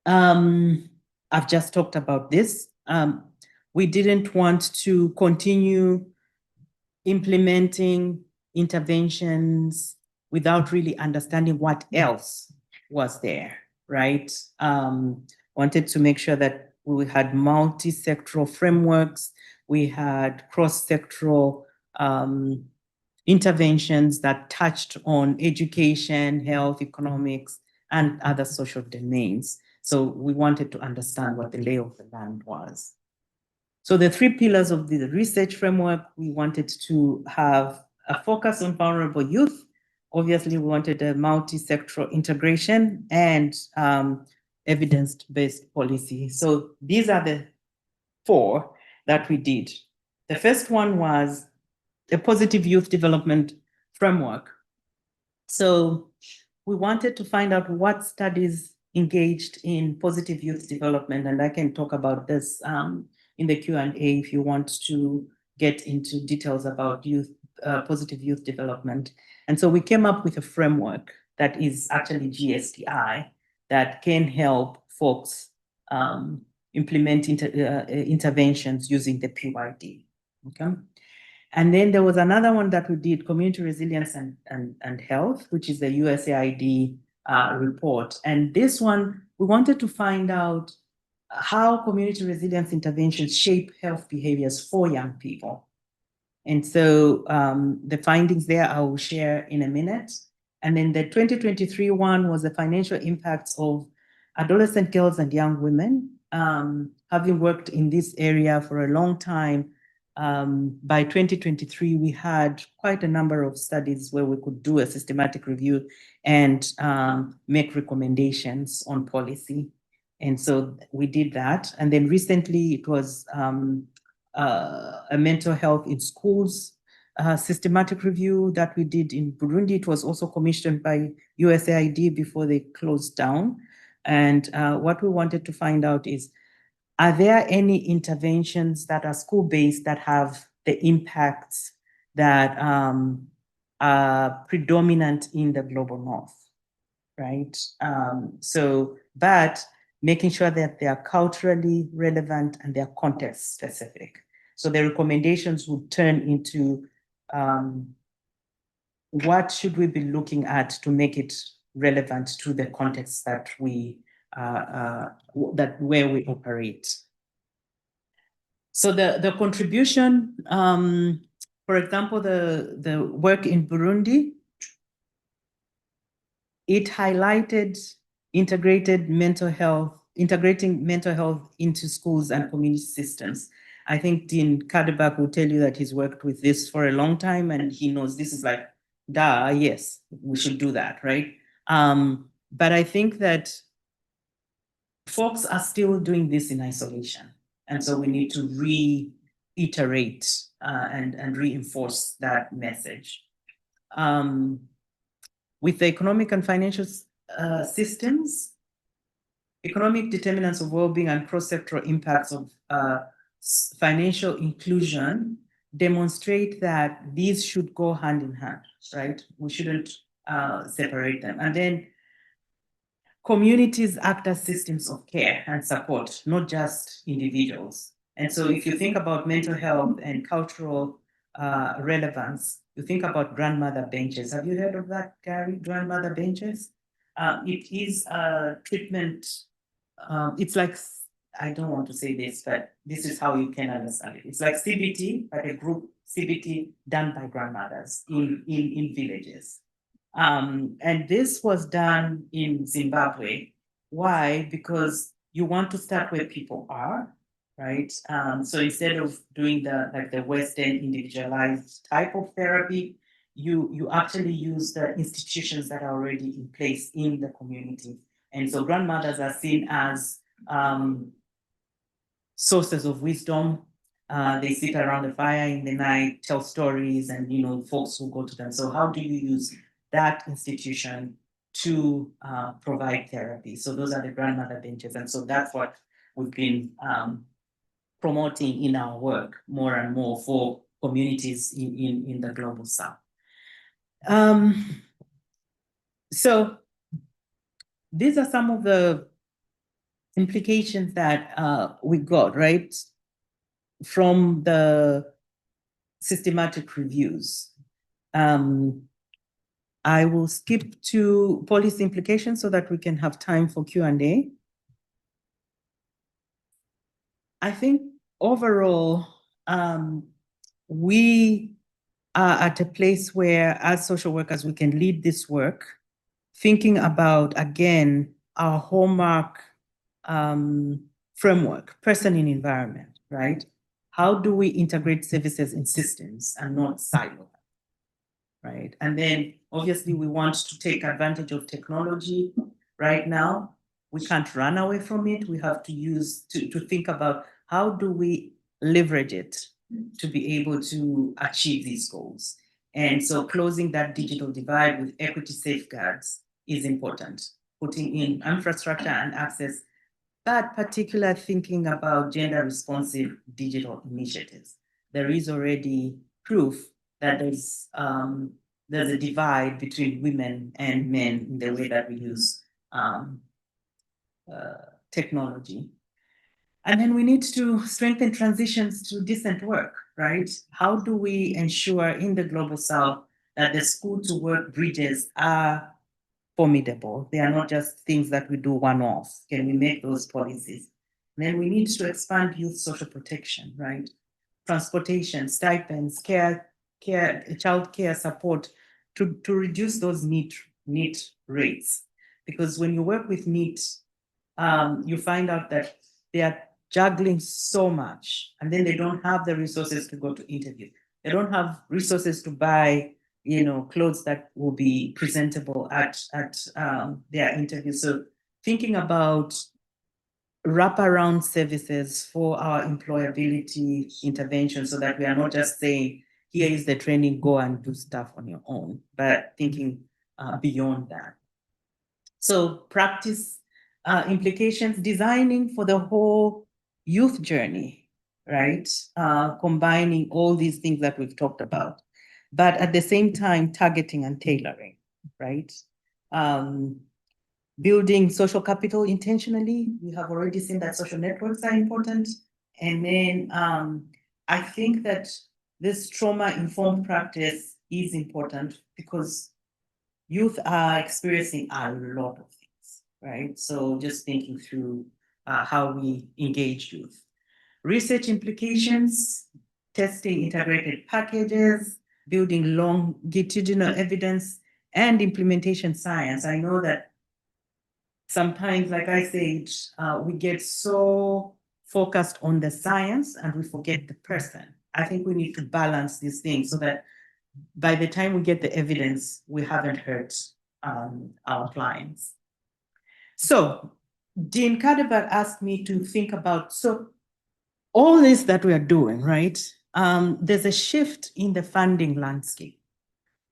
I've just talked about this. We didn't want to continue implementing interventions without really understanding what else was there, right? Wanted to make sure that we had multi-sectoral frameworks, we had cross-sectoral interventions that touched on education, health, economics, and other social domains. So we wanted to understand what the lay of the land was. So the 3 pillars of the research framework, we wanted to have a focus on vulnerable youth. Obviously, we wanted a multi-sectoral integration and evidence-based policy. So these are the 4 that we did. The first one was a positive youth development framework. So we wanted to find out what studies engaged in positive youth development, and I can talk about this in the Q&A if you want to get into details about positive youth development. And so we came up with a framework that is actually GSDI that can help folks implement interventions using the PYD, okay? And then there was another one that we did, community resilience and health, which is the USAID report. And this one, we wanted to find out how community resilience interventions shape health behaviors for young people. And so the findings there I will share in a minute. And then the 2023 one was the financial impacts of adolescent girls and young women. Having worked in this area for a long time, by 2023, we had quite a number of studies where we could do a systematic review and make recommendations on policy. And so we did that. And then recently it was a mental health in schools systematic review that we did in Burundi. It was also commissioned by USAID before they closed down. And what we wanted to find out is, are there any interventions that are school-based that have the impacts that are predominant in the global north, right? But making sure that they are culturally relevant and they're context specific. So the recommendations would turn into what should we be looking at to make it relevant to the context that we where we operate. So the contribution, for example, the work in Burundi, it highlighted integrating mental health into schools and community systems. I think Dean Kadebak will tell you that he's worked with this for a long time and he knows this is like, yes, we should do that, right? But I think that folks are still doing this in isolation. And so we need to reiterate and reinforce that message. With the economic and financial systems, economic determinants of well-being and cross-sectoral impacts of financial inclusion demonstrate that these should go hand in hand, right? We shouldn't separate them. And then communities act as systems of care and support, not just individuals. And so if you think about mental health and cultural relevance, you think about grandmother benches. Have you heard of that, Gary? Grandmother benches? It is a treatment. It's like, I don't want to say this, but this is how you can understand it. It's like CBT, but a group CBT done by grandmothers in villages. And this was done in Zimbabwe. Why? Because you want to start where people are, right? So instead of doing the Western individualized type of therapy, you actually use the institutions that are already in place in the community. And so grandmothers are seen as sources of wisdom. They sit around the fire in the night, tell stories, and folks will go to them. So how do you use that institution to provide therapy? So those are the grandmother benches. And so that's what we've been promoting in our work more and more for communities in the global south. So these are some of the implications that we got, right, from the systematic reviews. I will skip to policy implications so that we can have time for Q&A. I think overall, we are at a place where as social workers, we can lead this work, thinking about, again, our hallmark framework, person in environment, right? How do we integrate services in systems and not silo? Right. And then obviously we want to take advantage of technology right now. We can't run away from it. We have to to think about how do we leverage it to be able to achieve these goals. And so closing that digital divide with equity safeguards is important. Putting in infrastructure and access, but particular thinking about gender responsive digital initiatives. There is already proof that there's a divide between women and men in the way that we use technology. And then we need to strengthen transitions to decent work, right? How do we ensure in the global south that the school to work bridges are formidable? They are not just things that we do one-off. Can we make those policies? And then we need to expand youth social protection, right? Transportation, stipends, child care support to reduce those NEET rates. Because when you work with NEET, you find out that there are juggling so much, and then they don't have the resources to go to interview. They don't have resources to buy, clothes that will be presentable at their interview. So thinking about wraparound services for our employability intervention, so that we are not just saying, here is the training, go and do stuff on your own, but thinking beyond that. So practice implications, designing for the whole youth journey, right? Combining all these things that we've talked about, but at the same time, targeting and tailoring, right? Building social capital intentionally. We have already seen that social networks are important. And then I think that this trauma-informed practice is important because youth are experiencing a lot of things, right? So just thinking through how we engage youth. Research implications, testing integrated packages, building longitudinal evidence, and implementation science. I know that sometimes, like I said, we get so focused on the science and we forget the person. I think we need to balance these things so that by the time we get the evidence, we haven't hurt our clients. So Dean Kadebar asked me to think about, so all this that we are doing, right? There's a shift in the funding landscape.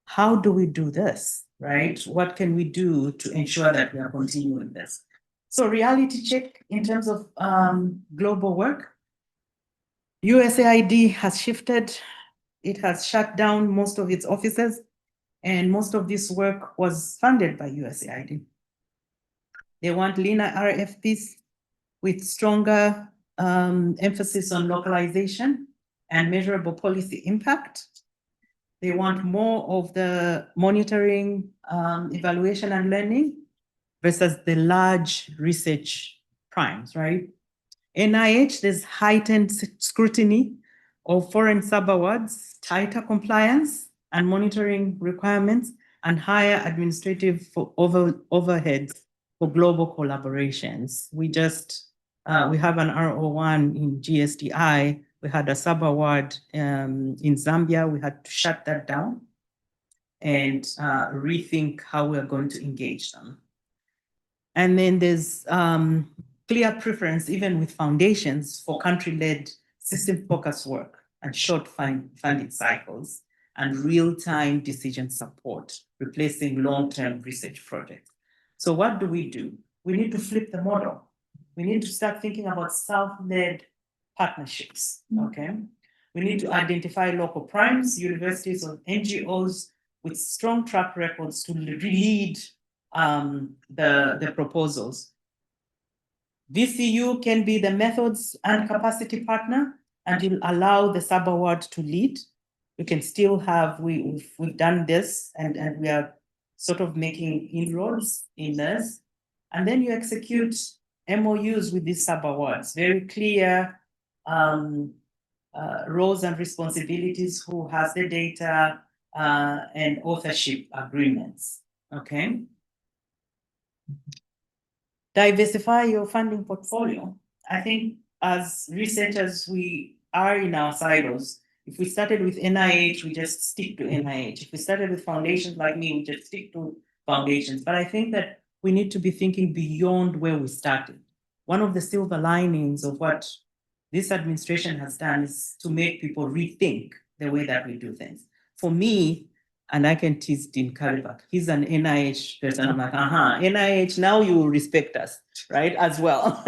How do we do this, right? What can we do to ensure that we are continuing this? So reality check in terms of global work. USAID has shifted. It has shut down most of its offices, and most of this work was funded by USAID. They want leaner RFPs with stronger emphasis on localization and measurable policy impact. They want more of the monitoring, evaluation, and learning versus the large research primes, right? NIH, there's heightened scrutiny of foreign sub-awards, tighter compliance and monitoring requirements, and higher administrative overheads for global collaborations. We have an RO1 in GSDI. We had a sub-award in Zambia. We had to shut that down and rethink how we're going to engage them. And then there's clear preference, even with foundations, for country-led system-focused work and short funding cycles and real-time decision support, replacing long-term research projects. So what do? We need to flip the model. We need to start thinking about self-led partnerships, okay? We need to identify local primes, universities, or NGOs with strong track records to lead the proposals. VCU can be the methods and capacity partner, and will allow the sub-award to lead. We can still have, we've done this, and we are sort of making inroads in this. And then you execute MOUs with these sub-awards, very clear roles and responsibilities, who has the data, and authorship agreements, okay? Diversify your funding portfolio. I think as researchers, we are in our silos. If we started with NIH, we just stick to NIH. If we started with foundations like me, we just stick to foundations. But I think that we need to be thinking beyond where we started. One of the silver linings of what this administration has done is to make people rethink the way that we do things. For me, and I can tease Dean Karibak, he's an NIH person. I'm like, NIH, now you will respect us, right? As well.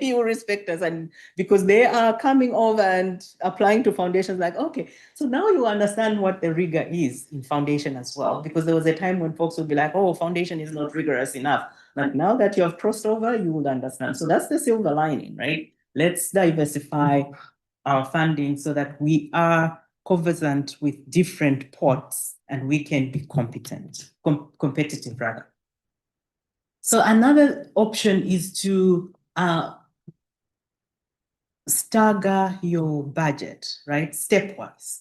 You will respect us. And because they are coming over and applying to foundations, like, okay, so now you understand what the rigor is in foundation as well. Because there was a time when folks would be like, oh, foundation is not rigorous enough. Like, now that you have crossed over, you will understand. So that's the silver lining, right? Let's diversify our funding so that we are conversant with different pots and we can be competitive rather. So another option is to stagger your budget, right? Stepwise.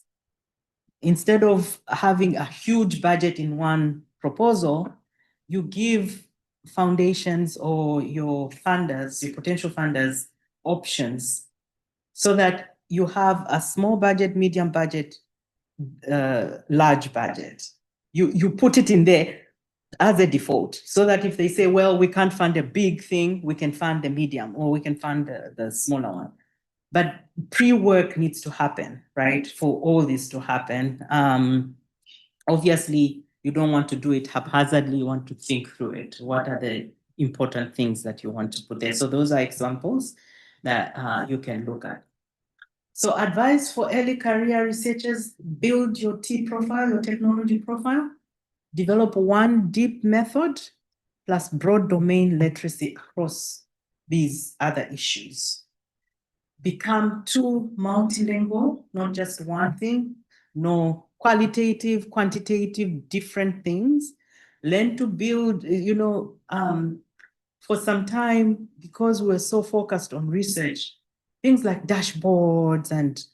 Instead of having a huge budget in one proposal, you give foundations or your funders, your potential funders, options so that you have a small budget, medium budget, large budget. You put it in there as a default so that if they say, well, we can't fund a big thing, we can fund the medium or we can fund the smaller one. But pre-work needs to happen, right? For all this to happen. Obviously, you don't want to do it haphazardly, you want to think through it. What are the important things that you want to put there? So those are examples that you can look at. So advice for early career researchers, build your T profile, your technology profile, develop one deep method plus broad domain literacy across these other issues. Become too multilingual, not just one thing, no qualitative, quantitative, different things. Learn to build, for some time, because we're so focused on research, things like dashboards and,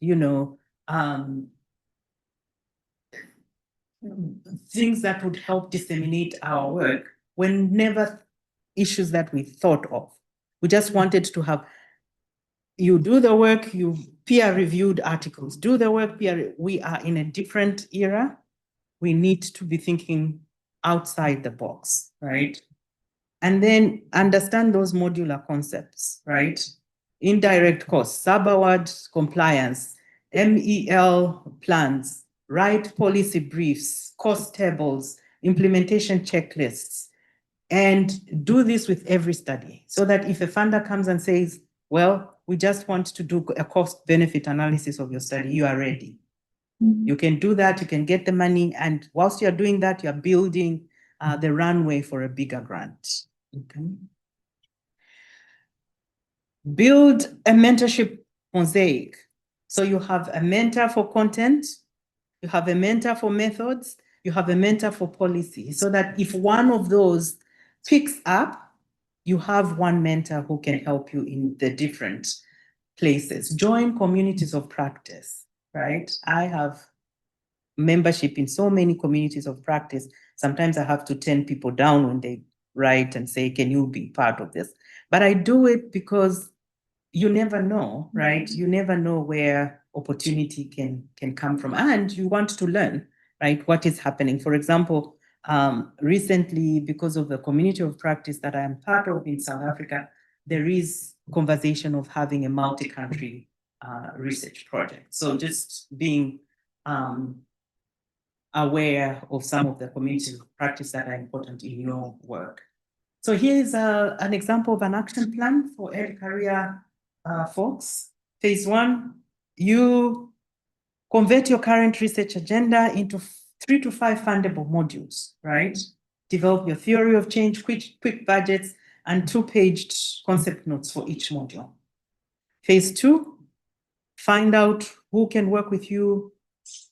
things that would help disseminate our work were never issues that we thought of. We just wanted to have, you do the work, you peer-reviewed articles, do the work, we are in a different era. We need to be thinking outside the box, right? And then understand those modular concepts, right? Indirect costs, sub-award compliance, MEL plans, write policy briefs, cost tables, implementation checklists, and do this with every study so that if a funder comes and says, well, we just want to do a cost benefit analysis of your study, you are ready. You can do that, you can get the money, and whilst you're doing that, you're building the runway for a bigger grant. Okay. Build a mentorship mosaic. So you have a mentor for content, you have a mentor for methods, you have a mentor for policy, so that if one of those picks up, you have one mentor who can help you in the different places. Join communities of practice, right? I have membership in so many communities of practice. Sometimes I have to turn people down when they write and say, can you be part of this? But I do it because you never know, right? You never know where opportunity can come from, and you want to learn, right? What is happening? For example, recently, because of the community of practice that I am part of in South Africa, there is conversation of having a multi-country research project. So just being aware of some of the communities of practice that are important in your work. So here's an example of an action plan for early career folks. Phase 1, you convert your current research agenda into 3 to 5 fundable modules, right? Develop your theory of change, quick budgets, and 2-paged concept notes for each module. Phase 2, find out who can work with you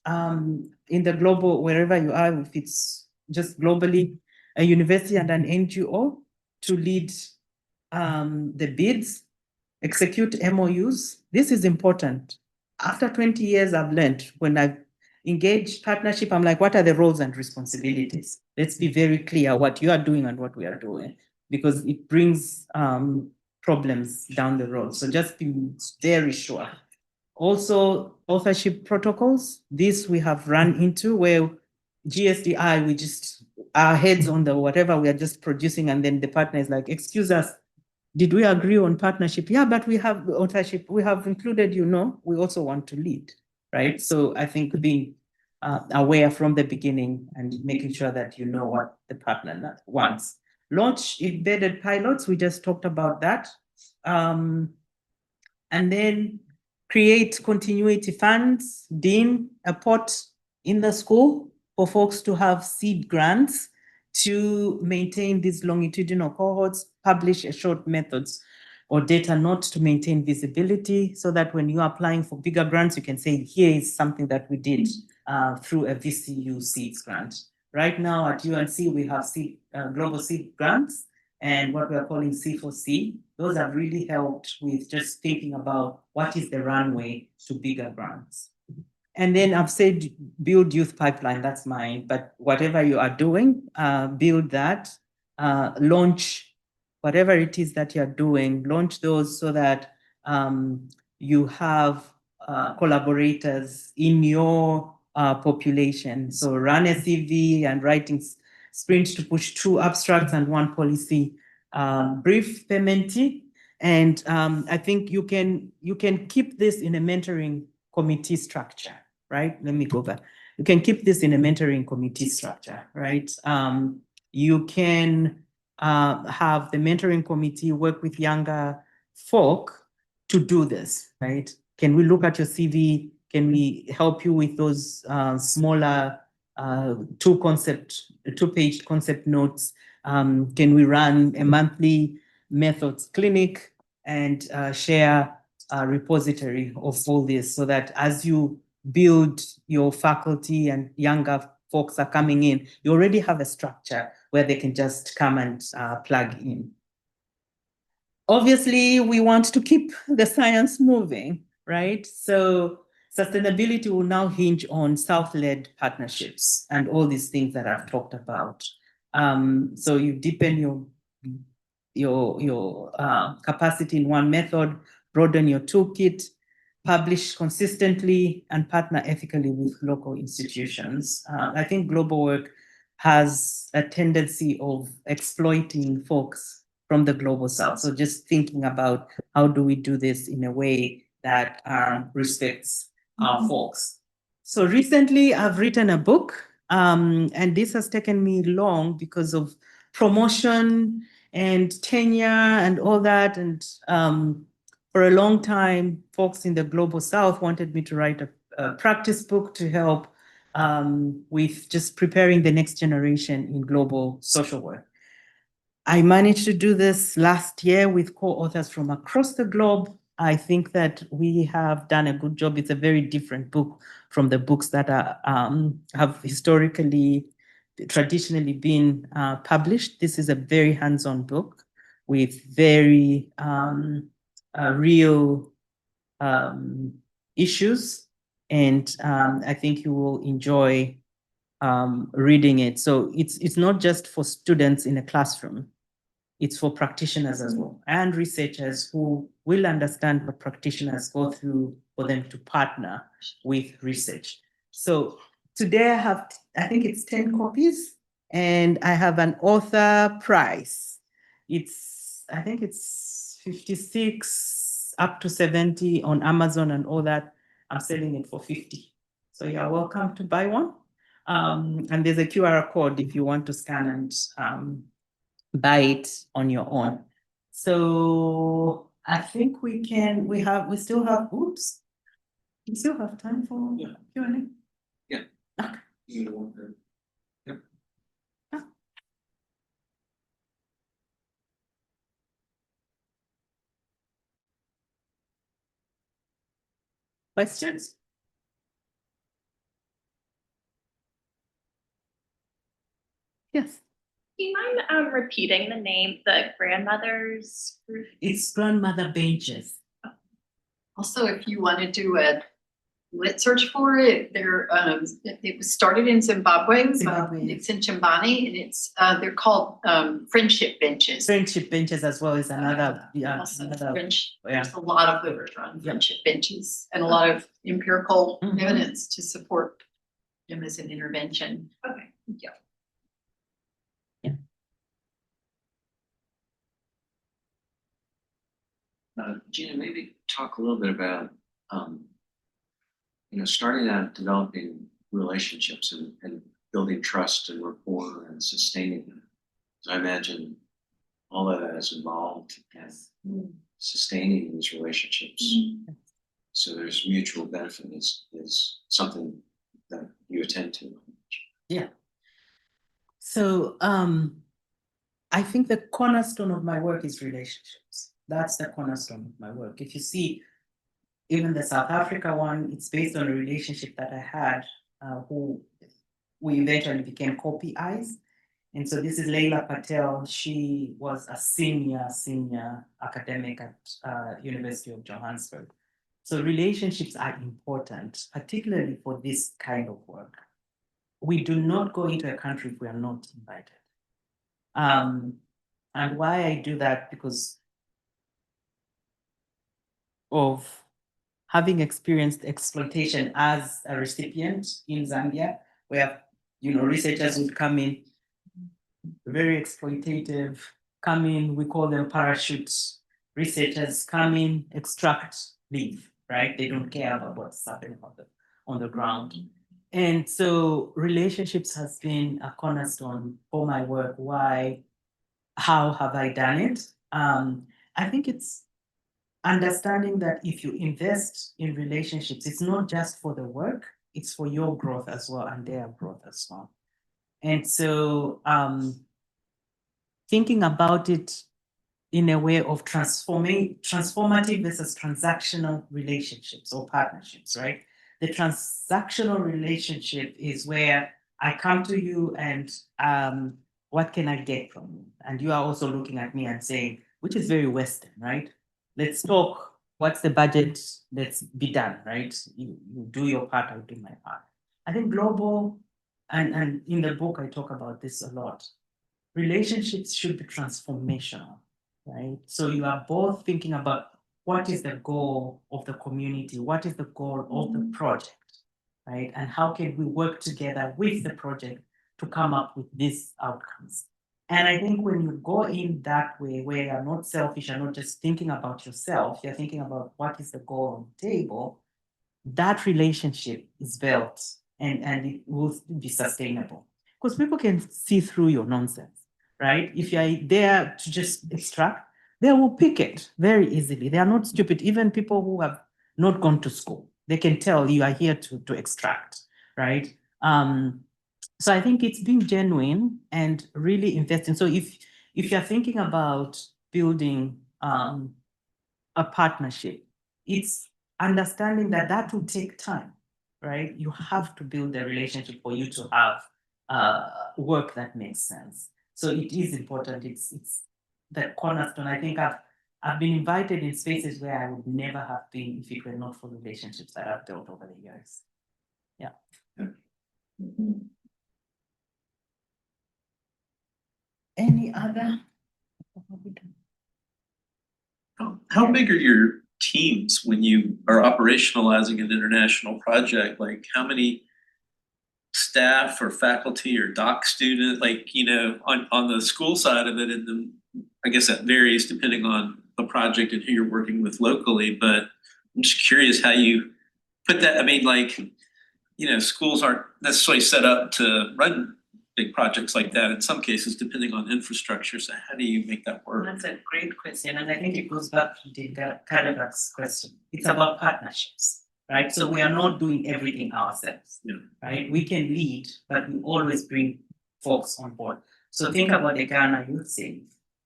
in the global, wherever you are, if it's just globally, a university and an NGO to lead the bids, execute MOUs. This is important. After 20 years, I've learned when I've engaged partnership, I'm like, what are the roles and responsibilities? Let's be very clear what you are doing and what we are doing, because it brings problems down the road. So just be very sure. Also, authorship protocols. This we have run into where GSDI, we just, our heads on the whatever we are just producing, and then the partner is like, excuse us, did we agree on partnership? Yeah, but we have authorship, we have included, we also want to lead, right? So I think being aware from the beginning and making sure that you know what the partner wants. Launch embedded pilots, we just talked about that. And then create continuity funds, deem a pot in the school for folks to have seed grants to maintain these longitudinal cohorts, publish a short methods or data note to maintain visibility so that when you are applying for bigger grants, you can say, here is something that we did through a VCU seeds grant. Right now at UNC, we have global seed grants and what we are calling C4C. Those have really helped with just thinking about what is the runway to bigger grants. And then I've said, build youth pipeline, that's mine, but whatever you are doing, build that, launch whatever it is that you're doing, launch those so that you have collaborators in your population. So run a CV and writing sprint to push 2 abstracts and 1 policy brief per mentee. And I think you can keep this in a mentoring committee structure, right? Let me go back. You can keep this in a mentoring committee structure, right? You can have the mentoring committee work with younger folk to do this, right? Can we look at your CV? Can we help you with those smaller 2-page concept notes? Can we run a monthly methods clinic and share a repository of all this so that as you build your faculty and younger folks are coming in, you already have a structure where they can just come and plug in. Obviously, we want to keep the science moving, right? So sustainability will now hinge on South-led partnerships and all these things that I've talked about. So you deepen your capacity in one method, broaden your toolkit, publish consistently, and partner ethically with local institutions. I think global work has a tendency of exploiting folks from the global south. So just thinking about how do we do this in a way that respects our folks. So recently I've written a book, and this has taken me long because of promotion and tenure and all that. And for a long time, folks in the global south wanted me to write a practice book to help with just preparing the next generation in global social work. I managed to do this last year with co-authors from across the globe. I think that we have done a good job. It's a very different book from the books that are, have traditionally been published. This is a very hands-on book with very real issues. And I think you will enjoy reading it. So it's not just for students in a classroom. It's for practitioners as well, and researchers who will understand what practitioners go through for them to partner with research. So today I think it's 10 copies, and I have an author price. I think it's 56 up to 70 on Amazon and all that. I'm selling it for 50. So you're welcome to buy one. And there's a QR code if you want to scan and buy it on your own. So I think we still have time for Q&A. Yeah. Okay. Yep. Questions? Yes. Do you mind repeating the name, the grandmother's group? It's grandmother benches. Also, if you want to do a lit search for it, it was started in Zimbabwe. Zimbabwe. It's in Chimbani, and it's they're called friendship benches. Friendship benches as well is another. There's a lot of literature on friendship benches and a lot of empirical evidence to support them as an intervention. Okay. Yeah. Gina, maybe talk a little bit about, starting out developing relationships and building trust and rapport and sustaining them. So I imagine all of that is involved in sustaining these relationships. So there's mutual benefit is something that you attend to. Yeah. So I think the cornerstone of my work is relationships. That's the cornerstone of my work. If you see, even the South Africa one, it's based on a relationship that I had, who we eventually became co-PIs. And so this is Leila Patel. She was a senior academic at University of Johannesburg. So relationships are important, particularly for this kind of work. We do not go into a country if we are not invited. And why I do that, because of having experienced exploitation as a recipient in Zambia, where, researchers would come in, very exploitative, come in, we call them parachutes. Researchers come in, extract, leave, right? They don't care about what's happening on the ground. And so relationships has been a cornerstone for my work. Why? How have I done it? I think it's understanding that if you invest in relationships, it's not just for the work, it's for your growth as well and their growth as well. And so thinking about it in a way of transformative versus transactional relationships or partnerships, right? The transactional relationship is where I come to you and what can I get from you? And you are also looking at me and saying, which is very Western, right? Let's talk, what's the budget? Let's be done, right? You do your part, I'll do my part. I think global, and in the book I talk about this a lot, relationships should be transformational, right? So you are both thinking about what is the goal of the community, what is the goal of the project, right? And how can we work together with the project to come up with these outcomes? And I think when you go in that way, where you're not selfish, you're not just thinking about yourself, you're thinking about what is the goal on the table, that relationship is built and it will be sustainable. Because people can see through your nonsense, right? If you're there to just extract, they will pick it very easily. They are not stupid. Even people who have not gone to school, they can tell you are here to extract, right? So I think it's being genuine and really investing. So if you're thinking about building a partnership, it's understanding that that will take time, right? You have to build a relationship for you to have work that makes sense. So it is important. It's the cornerstone. I think I've been invited in spaces where I would never have been if it were not for relationships that I've built over the years. Yeah. Any other? How big are your teams when you are operationalizing an international project? Like how many staff or faculty or doc student, like, on the school side of it, and then I guess that varies depending on the project and who you're working with locally, but I'm just curious how you put that. I mean, like, schools aren't necessarily set up to run big projects like that in some cases, depending on infrastructure. So how do you make that work? That's a great question. And I think it goes back to the Cadillac's question. It's about partnerships, right? So we are not doing everything ourselves, right? We can lead, but we always bring folks on board. So think about the Ghana Youth Save.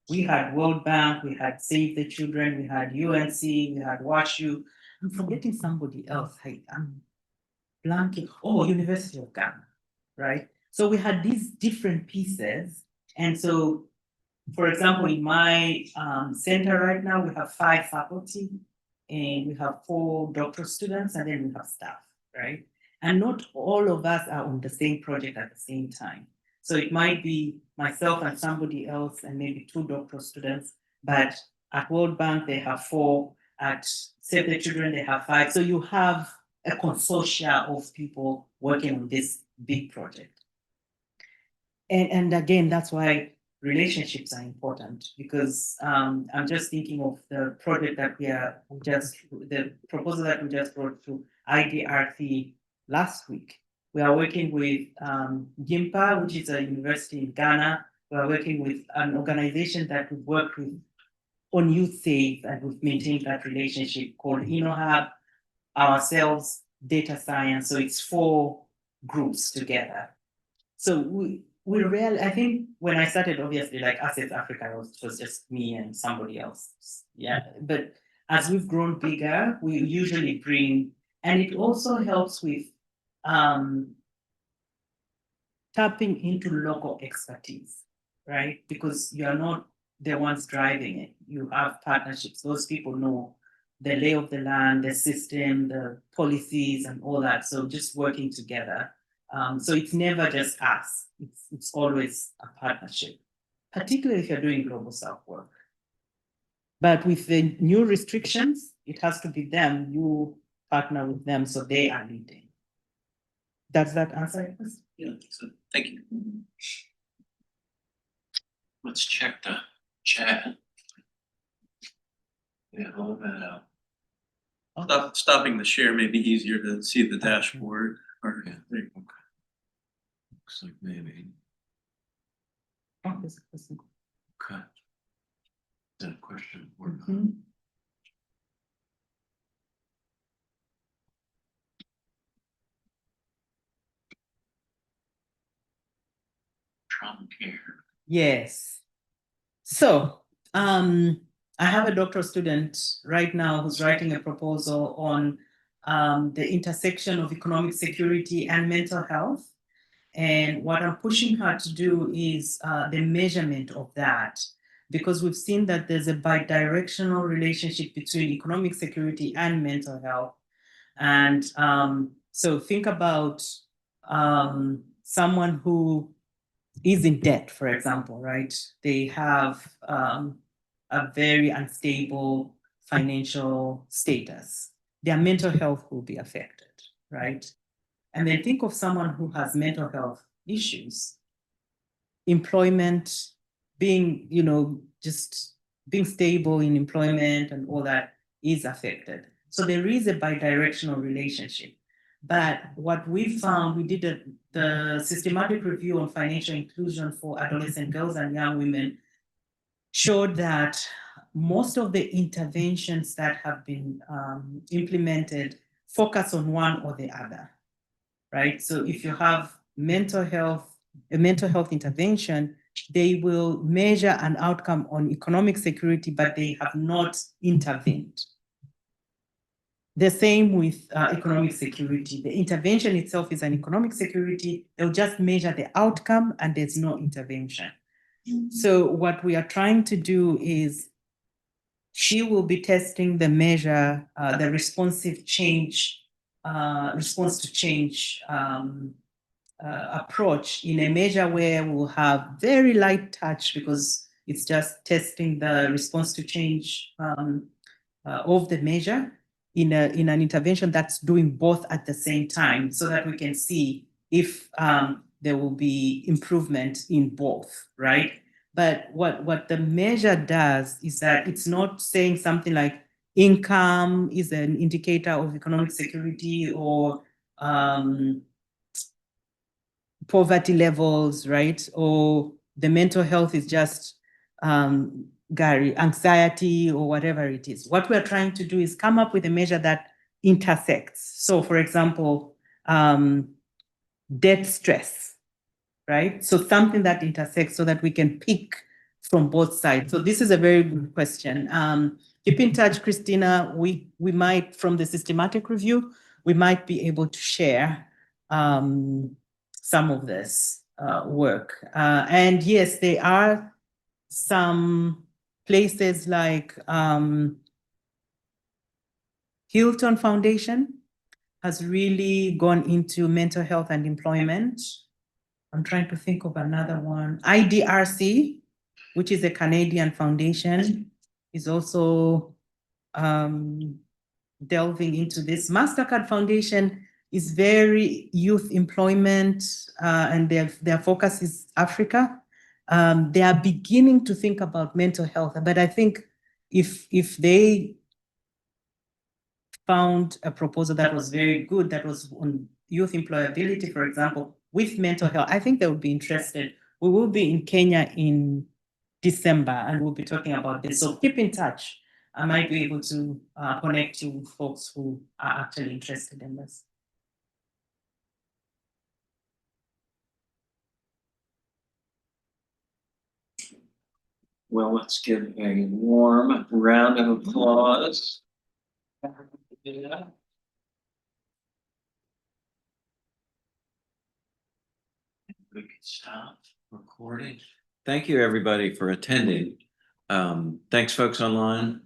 We had World Bank, we had Save the Children, we had UNC, we had WashU. I'm forgetting somebody else. I'm blanking. Oh, University of Ghana, right? So we had these different pieces. And so, for example, in my center right now, we have 5 faculty and we have 4 doctoral students and then we have staff, right? And not all of us are on the same project at the same time. So it might be myself and somebody else and maybe 2 doctoral students, but at World Bank, they have 4, at Save the Children, they have 5. So you have a consortia of people working on this big project. And again, that's why relationships are important, because I'm just thinking of the project that the proposal that we just brought to IDRC last week. We are working with GIMPA, which is a university in Ghana. We are working with an organization that we've worked with on Youth Save, and we've maintained that relationship, called InnoHub, ourselves, data science. So it's 4 groups together. So we really, I think when I started, obviously, like Assets Africa, it was just me and somebody else. Yeah. But as we've grown bigger, we usually bring, and it also helps with tapping into local expertise, right? Because you're not the ones driving it. You have partnerships. Those people know the lay of the land, the system, the policies, and all that. So just working together. So it's never just us. It's always a partnership, particularly if you're doing global South work. But with the new restrictions, it has to be them, you partner with them, so they are leading. Does that answer your question? Yeah, so, thank you. Let's check the chat. Yeah, all that out. Stopping the share may be easier to see the dashboard or. Yeah. Okay. Looks like maybe. Oh, there's a question. Okay. Is that a question? Mhm. Trauma care. Yes. So, I have a doctoral student right now who's writing a proposal on the intersection of economic security and mental health. And what I'm pushing her to do is the measurement of that, because we've seen that there's a bidirectional relationship between economic security and mental health. And so think about someone who is in debt, for example, right? They have a very unstable financial status. Their mental health will be affected, right? And then think of someone who has mental health issues, employment, being, just being stable in employment and all that is affected. So there is a bidirectional relationship. But what we found, we did the systematic review on financial inclusion for adolescent girls and young women, showed that most of the interventions that have been implemented focus on one or the other, right? So if you have a mental health intervention, they will measure an outcome on economic security, but they have not intervened. The same with economic security. The intervention itself is an economic security. They'll just measure the outcome and there's no intervention. So what we are trying to do is she will be testing the measure, the responsive change, response to change approach in a measure where we'll have very light touch because it's just testing the response to change of the measure in an intervention that's doing both at the same time so that we can see if there will be improvement in both, right? But what the measure does is that it's not saying something like income is an indicator of economic security or poverty levels, right? Or the mental health is just anxiety or whatever it is. What we're trying to do is come up with a measure that intersects. So for example, debt stress, right? So something that intersects so that we can pick from both sides. So this is a very good question. Keep in touch, Christina. We might, from the systematic review, we might be able to share some of this work. And yes, there are some places like Hilton Foundation has really gone into mental health and employment. I'm trying to think of another one. IDRC, which is a Canadian foundation, is also delving into this. MasterCard Foundation is very youth employment, and their focus is Africa. They are beginning to think about mental health, but I think if they found a proposal that was very good, that was on youth employability, for example, with mental health, I think they would be interested. We will be in Kenya in December and we'll be talking about this. So keep in touch. I might be able to connect you with folks who are actually interested in this. Well, let's give a warm round of applause. Yeah. We can stop recording. Thank you, everybody, for attending. Thanks, folks online.